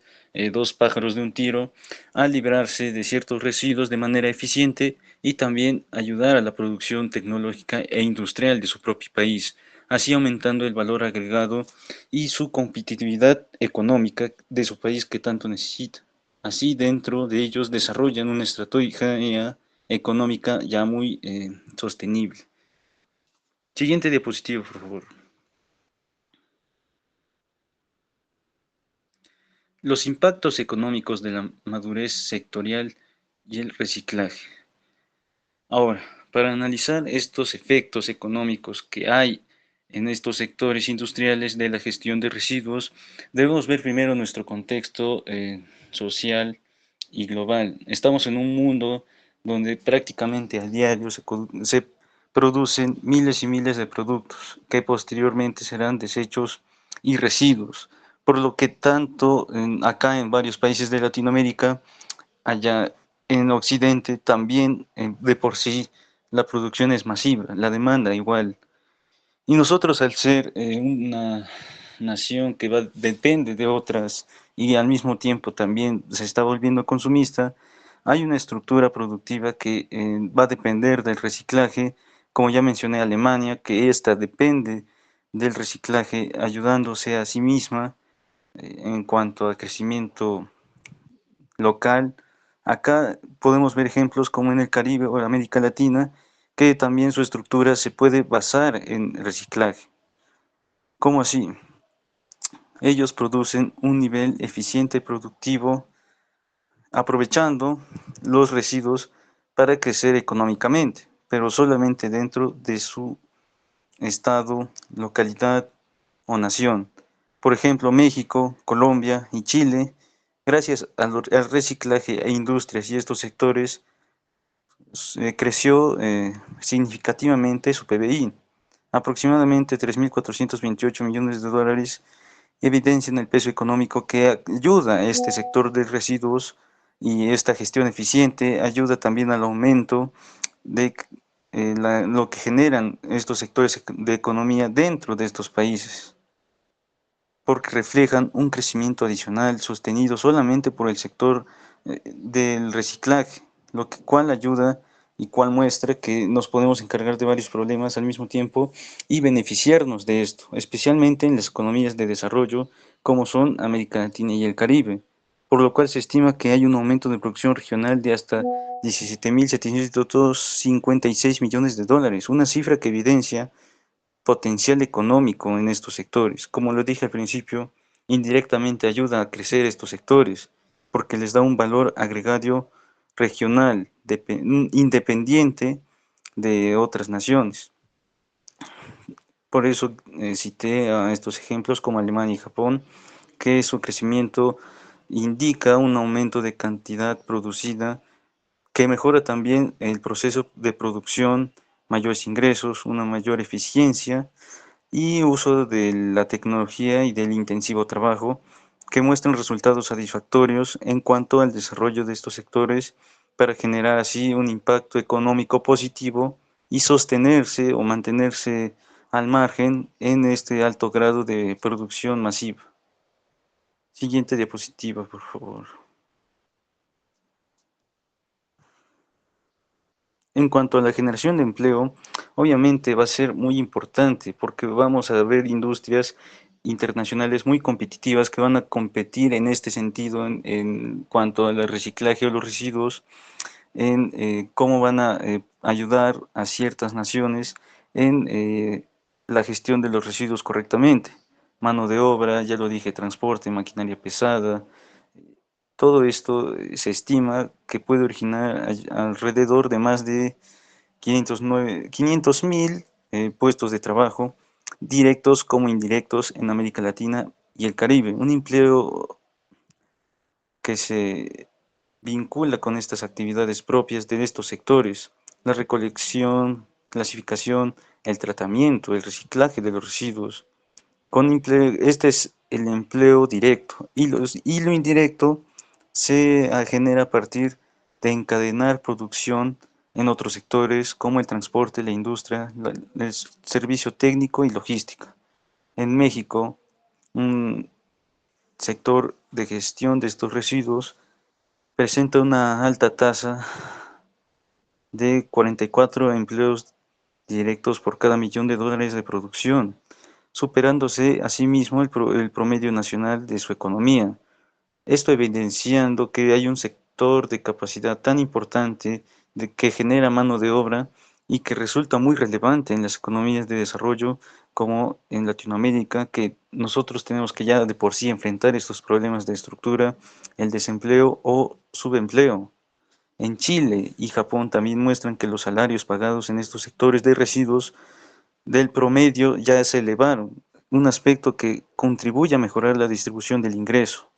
dos pájaros de un tiro, a librarse de ciertos residuos de manera eficiente y también ayudar a la producción tecnológica e industrial de su propio país, así aumentando el valor agregado y su competitividad económica de su país que tanto necesita. Así, dentro de ellos desarrollan una estrategia económica ya muy sostenible. Siguiente diapositiva, por favor. Los impactos económicos de la madurez sectorial y el reciclaje. Ahora, para analizar estos efectos económicos que hay en estos sectores industriales de la gestión de residuos, debemos ver primero nuestro contexto social y global. Estamos en un mundo donde prácticamente a diario se producen miles y miles de productos que posteriormente serán desechos y residuos, por lo que tanto acá en varios países de Latinoamérica, allá en Occidente también de por sí la producción es masiva, la demanda igual. Y nosotros al ser una nación que depende de otras y al mismo tiempo también se está volviendo consumista, hay una estructura productiva que va a depender del reciclaje, como ya mencioné Alemania, que esta depende del reciclaje ayudándose a sí misma en cuanto a crecimiento local. Acá podemos ver ejemplos como en el Caribe o en América Latina, que también su estructura se puede basar en reciclaje. ¿Cómo así? Ellos producen un nivel eficiente productivo aprovechando los residuos para crecer económicamente, pero solamente dentro de su estado, localidad o nación. Por ejemplo, México, Colombia y Chile, gracias al reciclaje e industrias y estos sectores, creció significativamente su PBI. Aproximadamente 3.428 millones de dólares evidencian el peso económico que ayuda a este sector de residuos, y esta gestión eficiente ayuda también al aumento de lo que generan estos sectores de economía dentro de estos países, porque reflejan un crecimiento adicional sostenido solamente por el sector del reciclaje, cual ayuda y cual muestra que nos podemos encargar de varios problemas al mismo tiempo y beneficiarnos de esto, especialmente en las economías de desarrollo como son América Latina y el Caribe, por lo cual se estima que hay un aumento de producción regional de hasta 17.756 millones de dólares, una cifra que evidencia potencial económico en estos sectores. Como lo dije al principio, indirectamente ayuda a crecer estos sectores porque les da un valor agregado regional, independiente de otras naciones. Por eso cité a estos ejemplos como Alemania y Japón, que su crecimiento indica un aumento de cantidad producida que mejora también el proceso de producción, mayores ingresos, una mayor eficiencia y uso de la tecnología y del intensivo trabajo, que muestran resultados satisfactorios en cuanto al desarrollo de estos sectores para generar así un impacto económico positivo y sostenerse o mantenerse al margen en este alto grado de producción masiva. Siguiente diapositiva, por favor. En cuanto a la generación de empleo, obviamente va a ser muy importante porque vamos a ver industrias internacionales muy competitivas que van a competir en este sentido en cuanto al reciclaje o los residuos, en cómo van a ayudar a ciertas naciones en la gestión de los residuos correctamente. Mano de obra, ya lo dije, transporte, maquinaria pesada, todo esto se estima que puede originar alrededor de más de 500.000 puestos de trabajo, directos como indirectos en América Latina y el Caribe. Un empleo que se vincula con estas actividades propias de estos sectores: la recolección, clasificación, el tratamiento, el reciclaje de los residuos. Este es el empleo directo, y lo indirecto se genera a partir de encadenar producción en otros sectores como el transporte, la industria, el servicio técnico y logística. En México, un sector de gestión de estos residuos presenta una alta tasa de 44 empleos directos por cada millón de dólares de producción, superándose asimismo el promedio nacional de su economía. Esto evidenciando que hay un sector de capacidad tan importante que genera mano de obra y que resulta muy relevante en las economías de desarrollo como en Latinoamérica, que nosotros tenemos que ya de por sí enfrentar estos problemas de estructura, el desempleo o subempleo. En Chile y Japón también muestran que los salarios pagados en estos sectores de residuos del promedio ya se elevaron, un aspecto que contribuye a mejorar la distribución del ingreso,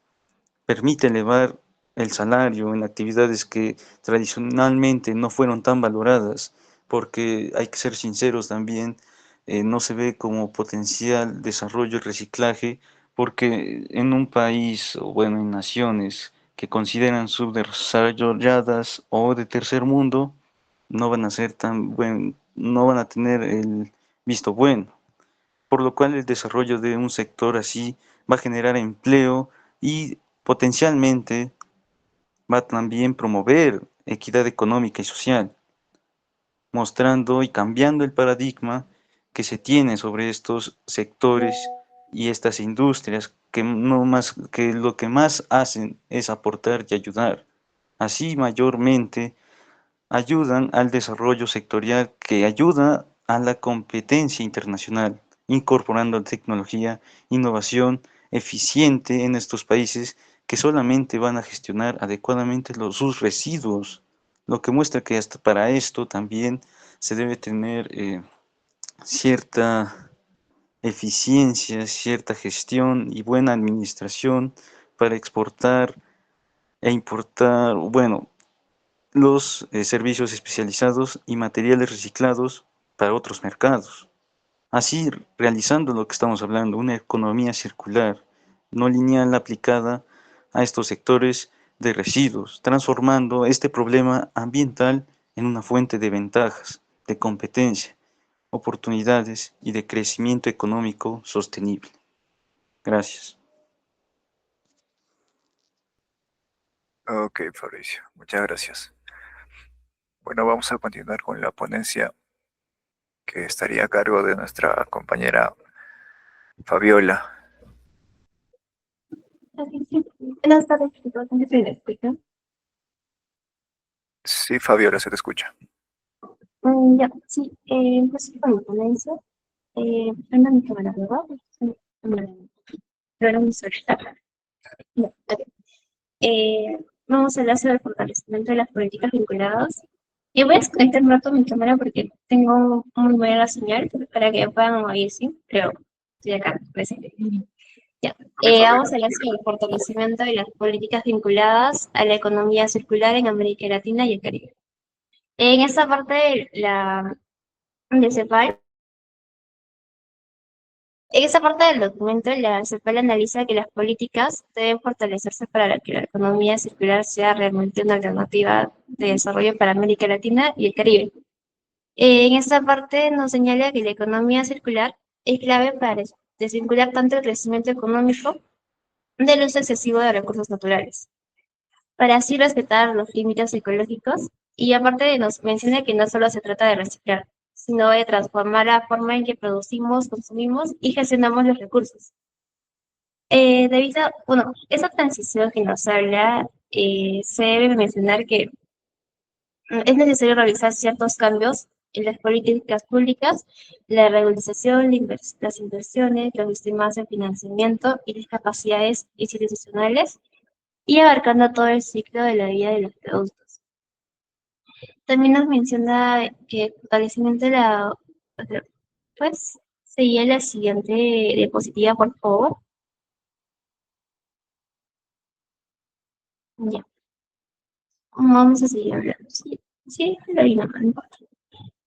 permite elevar el salario en actividades que tradicionalmente no fueron tan valoradas, porque hay que ser sinceros también, no se ve como potencial desarrollo y reciclaje, porque en un país, o bueno, en naciones que consideran subdesarrolladas o de tercer mundo, no van a ser no van a tener el visto bueno, por lo cual el desarrollo de un sector así va a generar empleo y potencialmente va a también promover equidad económica y social, mostrando y cambiando el paradigma que se tiene sobre estos sectores y estas industrias que no más que lo que más hacen es aportar y ayudar. Así mayormente ayudan al desarrollo sectorial, que ayuda a la competencia internacional, incorporando tecnología, innovación eficiente en estos países que solamente van a gestionar adecuadamente sus residuos, lo que muestra que hasta para esto también se debe tener cierta eficiencia, cierta gestión y buena administración para exportar e importar, bueno, los servicios especializados y materiales reciclados para otros mercados. Así, realizando lo que estamos hablando, una economía circular, no lineal aplicada a estos sectores de residuos, transformando este problema ambiental en una fuente de ventajas, de competencia, oportunidades y de crecimiento económico sostenible. Gracias. Ok, Fabricio, muchas gracias. Bueno, vamos a continuar con la ponencia que estaría a cargo de nuestra compañera Fabiola. Buenas tardes, chicos. ¿Se me escucha? Sí, Fabiola, se te escucha. Ya, sí, pues con la ponencia. Anda mi cámara, ¿verdad? Sí, pero no mi solita. Ya, ok. Vamos a hablar sobre el fortalecimiento de las políticas vinculadas. Y voy a desconectar un rato mi cámara porque tengo muy buena señal para que puedan oír, ¿sí? Pero estoy acá, presente. Ya. Vamos a hablar sobre el fortalecimiento de las políticas vinculadas a la economía circular en América Latina y el Caribe. En esta parte de CEPAL, en esta parte del documento, la CEPAL analiza que las políticas deben fortalecerse para que la economía circular sea realmente una alternativa de desarrollo para América Latina y el Caribe. En esta parte nos señala que la economía circular es clave para desvincular tanto el crecimiento económico del uso excesivo de recursos naturales, para así respetar los límites ecológicos. Y aparte nos menciona que no solo se trata de reciclar, sino de transformar la forma en que producimos, consumimos y gestionamos los recursos. Bueno, esa transición que nos habla, se debe mencionar que es necesario realizar ciertos cambios en las políticas públicas, la regularización, las inversiones, los sistemas de financiamiento y las capacidades institucionales, y abarcando todo el ciclo de la vida de los productos. También nos menciona que el fortalecimiento de la... Pues, seguía la siguiente diapositiva, por favor. Ya, vamos a seguir hablando. Sí, sí, lo vi, no importa.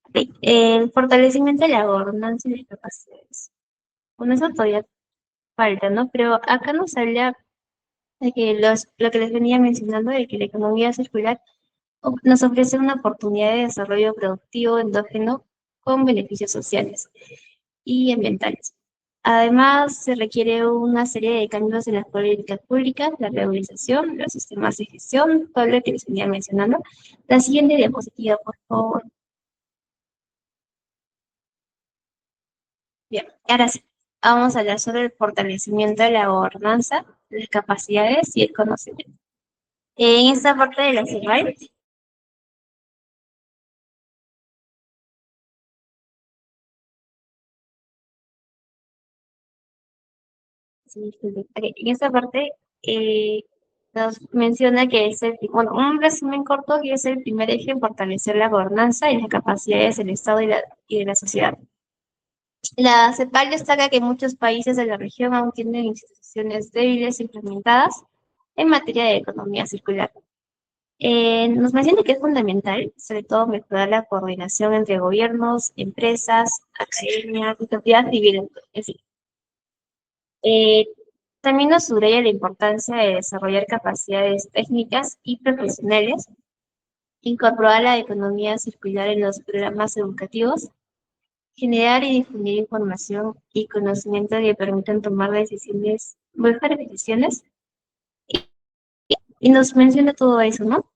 Ok, el fortalecimiento de la gobernanza y las capacidades. Bueno, eso todavía falta, ¿no? Pero acá nos habla de que lo que les venía mencionando, de que la economía circular nos ofrece una oportunidad de desarrollo productivo endógeno con beneficios sociales y ambientales. Además, se requiere una serie de cambios en las políticas públicas, la regularización, los sistemas de gestión, todo lo que les venía mencionando. La siguiente diapositiva, por favor. Bien, ahora sí, vamos a hablar sobre el fortalecimiento de la gobernanza, las capacidades y el conocimiento. En esta parte de la slide, sí, ok, en esta parte nos menciona que es bueno, un resumen corto que es el primer eje en fortalecer la gobernanza y las capacidades del Estado y de la sociedad. La CEPAL destaca que muchos países de la región aún tienen instituciones débiles implementadas en materia de economía circular. Nos menciona que es fundamental, sobre todo, mejorar la coordinación entre gobiernos, empresas, academia y sociedad civil. En fin. También nos subraya la importancia de desarrollar capacidades técnicas y profesionales, incorporar la economía circular en los programas educativos, generar y difundir información y conocimiento que permitan tomar decisiones, mejores decisiones, y nos menciona todo eso, ¿no?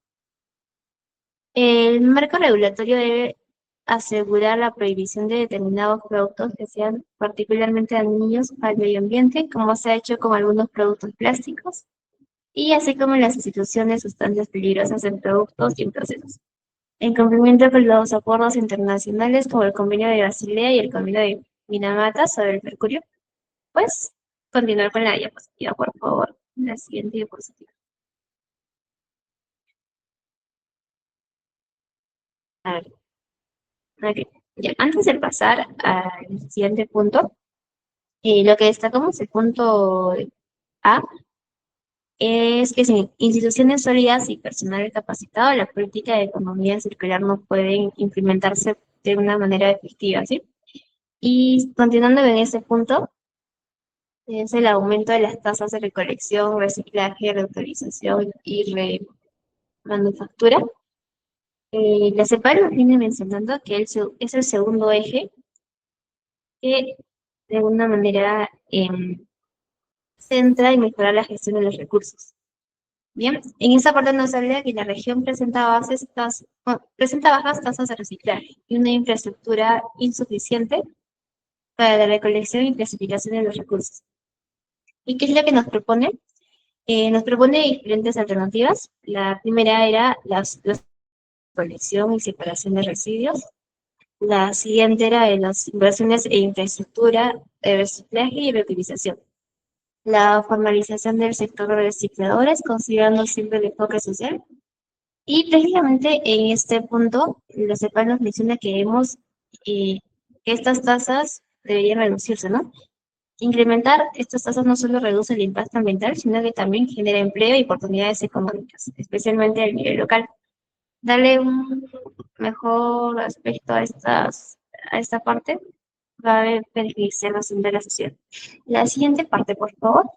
El marco regulatorio debe asegurar la prohibición de determinados productos que sean particularmente dañinos al medio ambiente, como se ha hecho con algunos productos plásticos, y así como la sustitución de sustancias peligrosas en productos y en procesos, en cumplimiento con los acuerdos internacionales como el Convenio de Basilea y el Convenio de Minamata sobre el mercurio. Pues, continuar con la diapositiva, por favor. La siguiente diapositiva. A ver, ok. Ya, antes de pasar al siguiente punto, Lo que destacamos el punto A es que sin instituciones sólidas y personal capacitado, la política de economía circular no puede implementarse de una manera efectiva, ¿sí? Y continuando en ese punto, es el aumento de las tasas de recolección, reciclaje, reutilización y remanufactura. La CEPAL nos viene mencionando que es el segundo eje que de alguna manera centra en mejorar la gestión de los recursos. Bien, en esta parte nos habla que la región presenta bajas tasas de reciclaje y una infraestructura insuficiente para la recolección y clasificación de los recursos. ¿Y qué es lo que nos propone? Nos propone diferentes alternativas. La primera era la colección y separación de residuos. La siguiente era de las inversiones e infraestructura de reciclaje y reutilización. La formalización del sector de recicladores, considerando siempre el enfoque social. Y precisamente en este punto, la CEPAL nos menciona que que estas tasas deberían reducirse, ¿no? Incrementar estas tasas no solo reduce el impacto ambiental, sino que también genera empleo y oportunidades económicas, especialmente a nivel local. Darle un mejor aspecto a esta parte va a beneficiar bastante a la sociedad. La siguiente parte, por favor.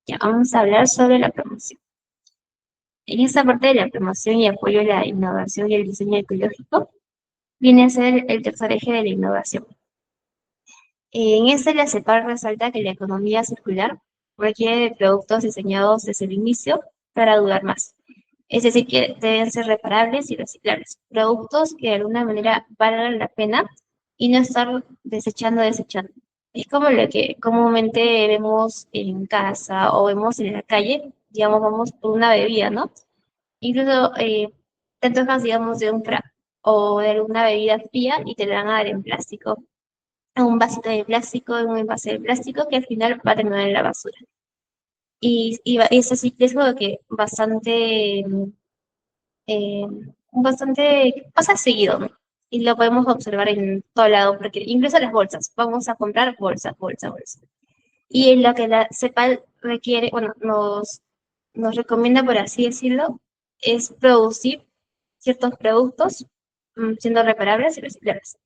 Ya vamos a hablar sobre la promoción. En esta parte de la promoción y apoyo a la innovación y el diseño ecológico, viene a ser el tercer eje de la innovación. En este, la CEPAL resalta que la economía circular requiere de productos diseñados desde el inicio para durar más. Es decir, que deben ser reparables y reciclables. Productos que de alguna manera valgan la pena y no estar desechando. Es como lo que comúnmente vemos en casa o vemos en la calle, digamos, vamos por una bebida, ¿no? Incluso te antojas, digamos, de un frapp o de alguna bebida fría y te la van a dar en plástico, en un vasito de plástico, en un envase de plástico que al final va a terminar en la basura. Y eso sí que es algo que eh, bastante pasa seguido, ¿no? Y lo podemos observar en todo lado, porque incluso las bolsas, vamos a comprar bolsa. Y en lo que la CEPAL requiere, bueno, nos recomienda, por así decirlo, es producir ciertos productos siendo reparables y reciclables.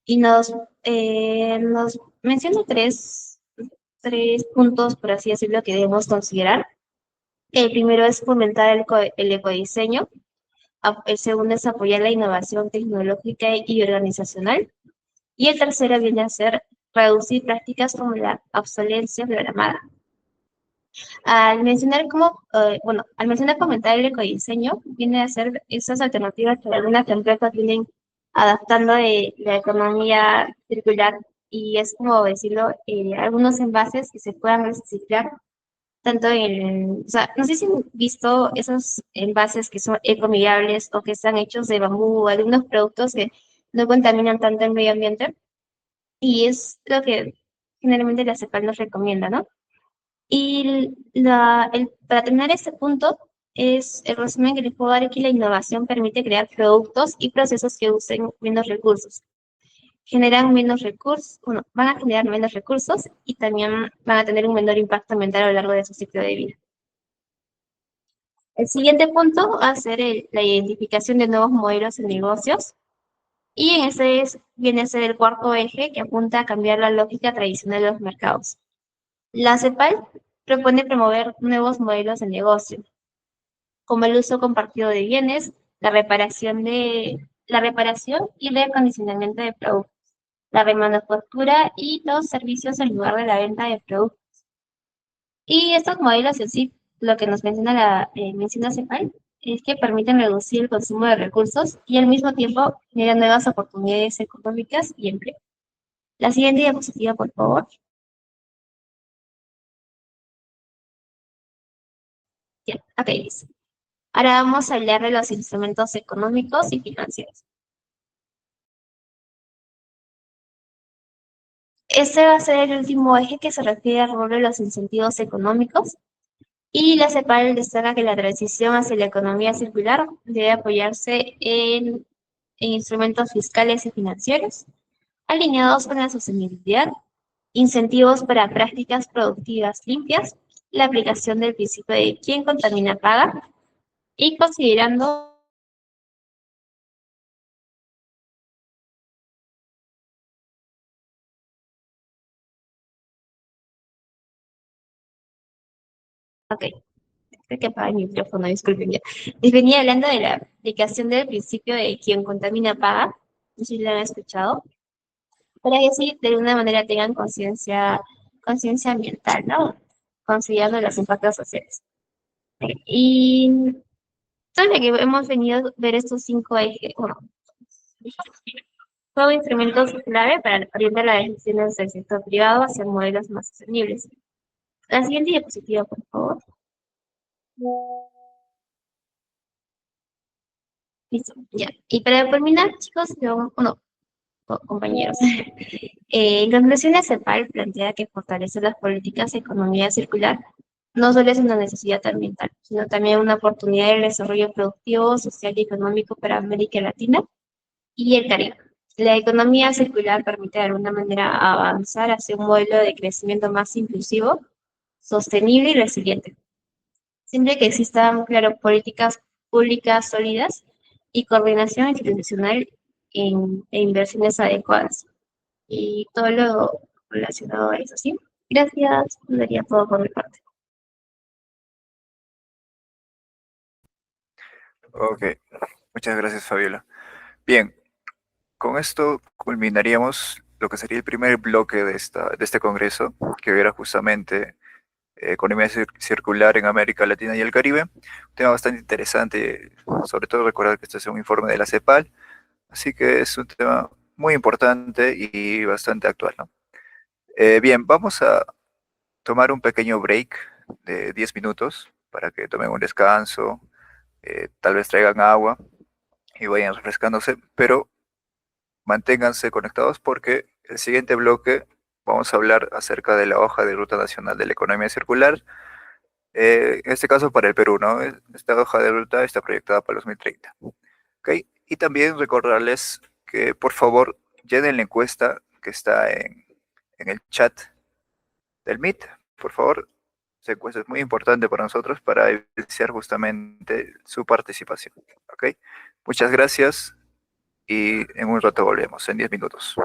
Y nos menciona tres puntos, por así decirlo, que debemos considerar. El primero es fomentar el ecodiseño. El segundo es apoyar la innovación tecnológica y organizacional. Y el tercero viene a ser reducir prácticas como la obsolencia programada. Al mencionar fomentar el ecodiseño, viene a ser esas alternativas que algunas empresas vienen adaptando de la economía circular y es como decirlo, algunos envases que se puedan reciclar tanto o sea, no sé si han visto esos envases que son ecoamigables o que están hechos de bambú, algunos productos que no contaminan tanto el medio ambiente y es lo que generalmente la CEPAL nos recomienda, ¿no? Y para terminar este punto, es el resumen que les puedo dar aquí, la innovación permite crear productos y procesos que usen menos recursos. Generan menos recursos, bueno, van a generar menos recursos y también van a tener un menor impacto ambiental a lo largo de su ciclo de vida. El siguiente punto va a ser la identificación de nuevos modelos de negocios. Y en viene a ser el cuarto eje que apunta a cambiar la lógica tradicional de los mercados. La CEPAL propone promover nuevos modelos de negocio, como el uso compartido de bienes, la reparación y reacondicionamiento de productos, la remanufactura y los servicios en lugar de la venta de productos. Y estos modelos en sí, lo que nos menciona CEPAL, es que permiten reducir el consumo de recursos y al mismo tiempo generan nuevas oportunidades económicas y empleo. La siguiente diapositiva, por favor. Ya, ok, listo. Ahora vamos a hablar de los instrumentos económicos y financieros. Este va a ser el último eje que se refiere al rol de los incentivos económicos y la CEPAL destaca que la transición hacia la economía circular debe apoyarse en instrumentos fiscales y financieros alineados con la sostenibilidad, incentivos para prácticas productivas limpias, la aplicación del principio de quien contamina paga y considerando. Ok, creo que apaga mi micrófono, disculpen ya. Les venía hablando de la aplicación del principio de quien contamina paga, no sé si lo han escuchado, para que así de alguna manera tengan conciencia ambiental, ¿no? Considerando los impactos sociales. Y todo lo que hemos venido a ver estos 5 ejes, bueno, son instrumentos clave para orientar las decisiones del sector privado hacia modelos más sostenibles. La siguiente diapositiva, por favor. Listo, ya. Y para terminar, chicos, bueno, compañeros, en conclusión, la CEPAL plantea que fortalecer las políticas de economía circular no solo es una necesidad ambiental, sino también una oportunidad de desarrollo productivo, social y económico para América Latina y el Caribe. La economía circular permite de alguna manera avanzar hacia un modelo de crecimiento más inclusivo, sostenible y resiliente, siempre que existan, claro, políticas públicas sólidas y coordinación institucional e inversiones adecuadas. Y todo lo relacionado a eso, ¿sí? Gracias, sería todo por mi parte. Ok, muchas gracias, Fabiola. Bien, con esto culminaríamos lo que sería el primer bloque de este congreso, que era justamente economía circular en América Latina y el Caribe. Un tema bastante interesante, sobre todo recordar que este es un informe de la CEPAL, así que es un tema muy importante y bastante actual, ¿no? Bien, vamos a tomar un pequeño break de 10 minutos para que tomen un descanso, tal vez traigan agua y vayan refrescándose, pero manténganse conectados porque el siguiente bloque vamos a hablar acerca de la hoja de ruta nacional de la economía circular, en este caso para el Perú, ¿no? Esta hoja de ruta está proyectada para el 2030. ¿Ok? Y también recordarles que por favor llenen la encuesta que está en el chat del Meet, por favor. Esta encuesta es muy importante para nosotros para evidenciar justamente su participación. ¿Ok? Muchas gracias y en un rato volvemos, en 10 minutos.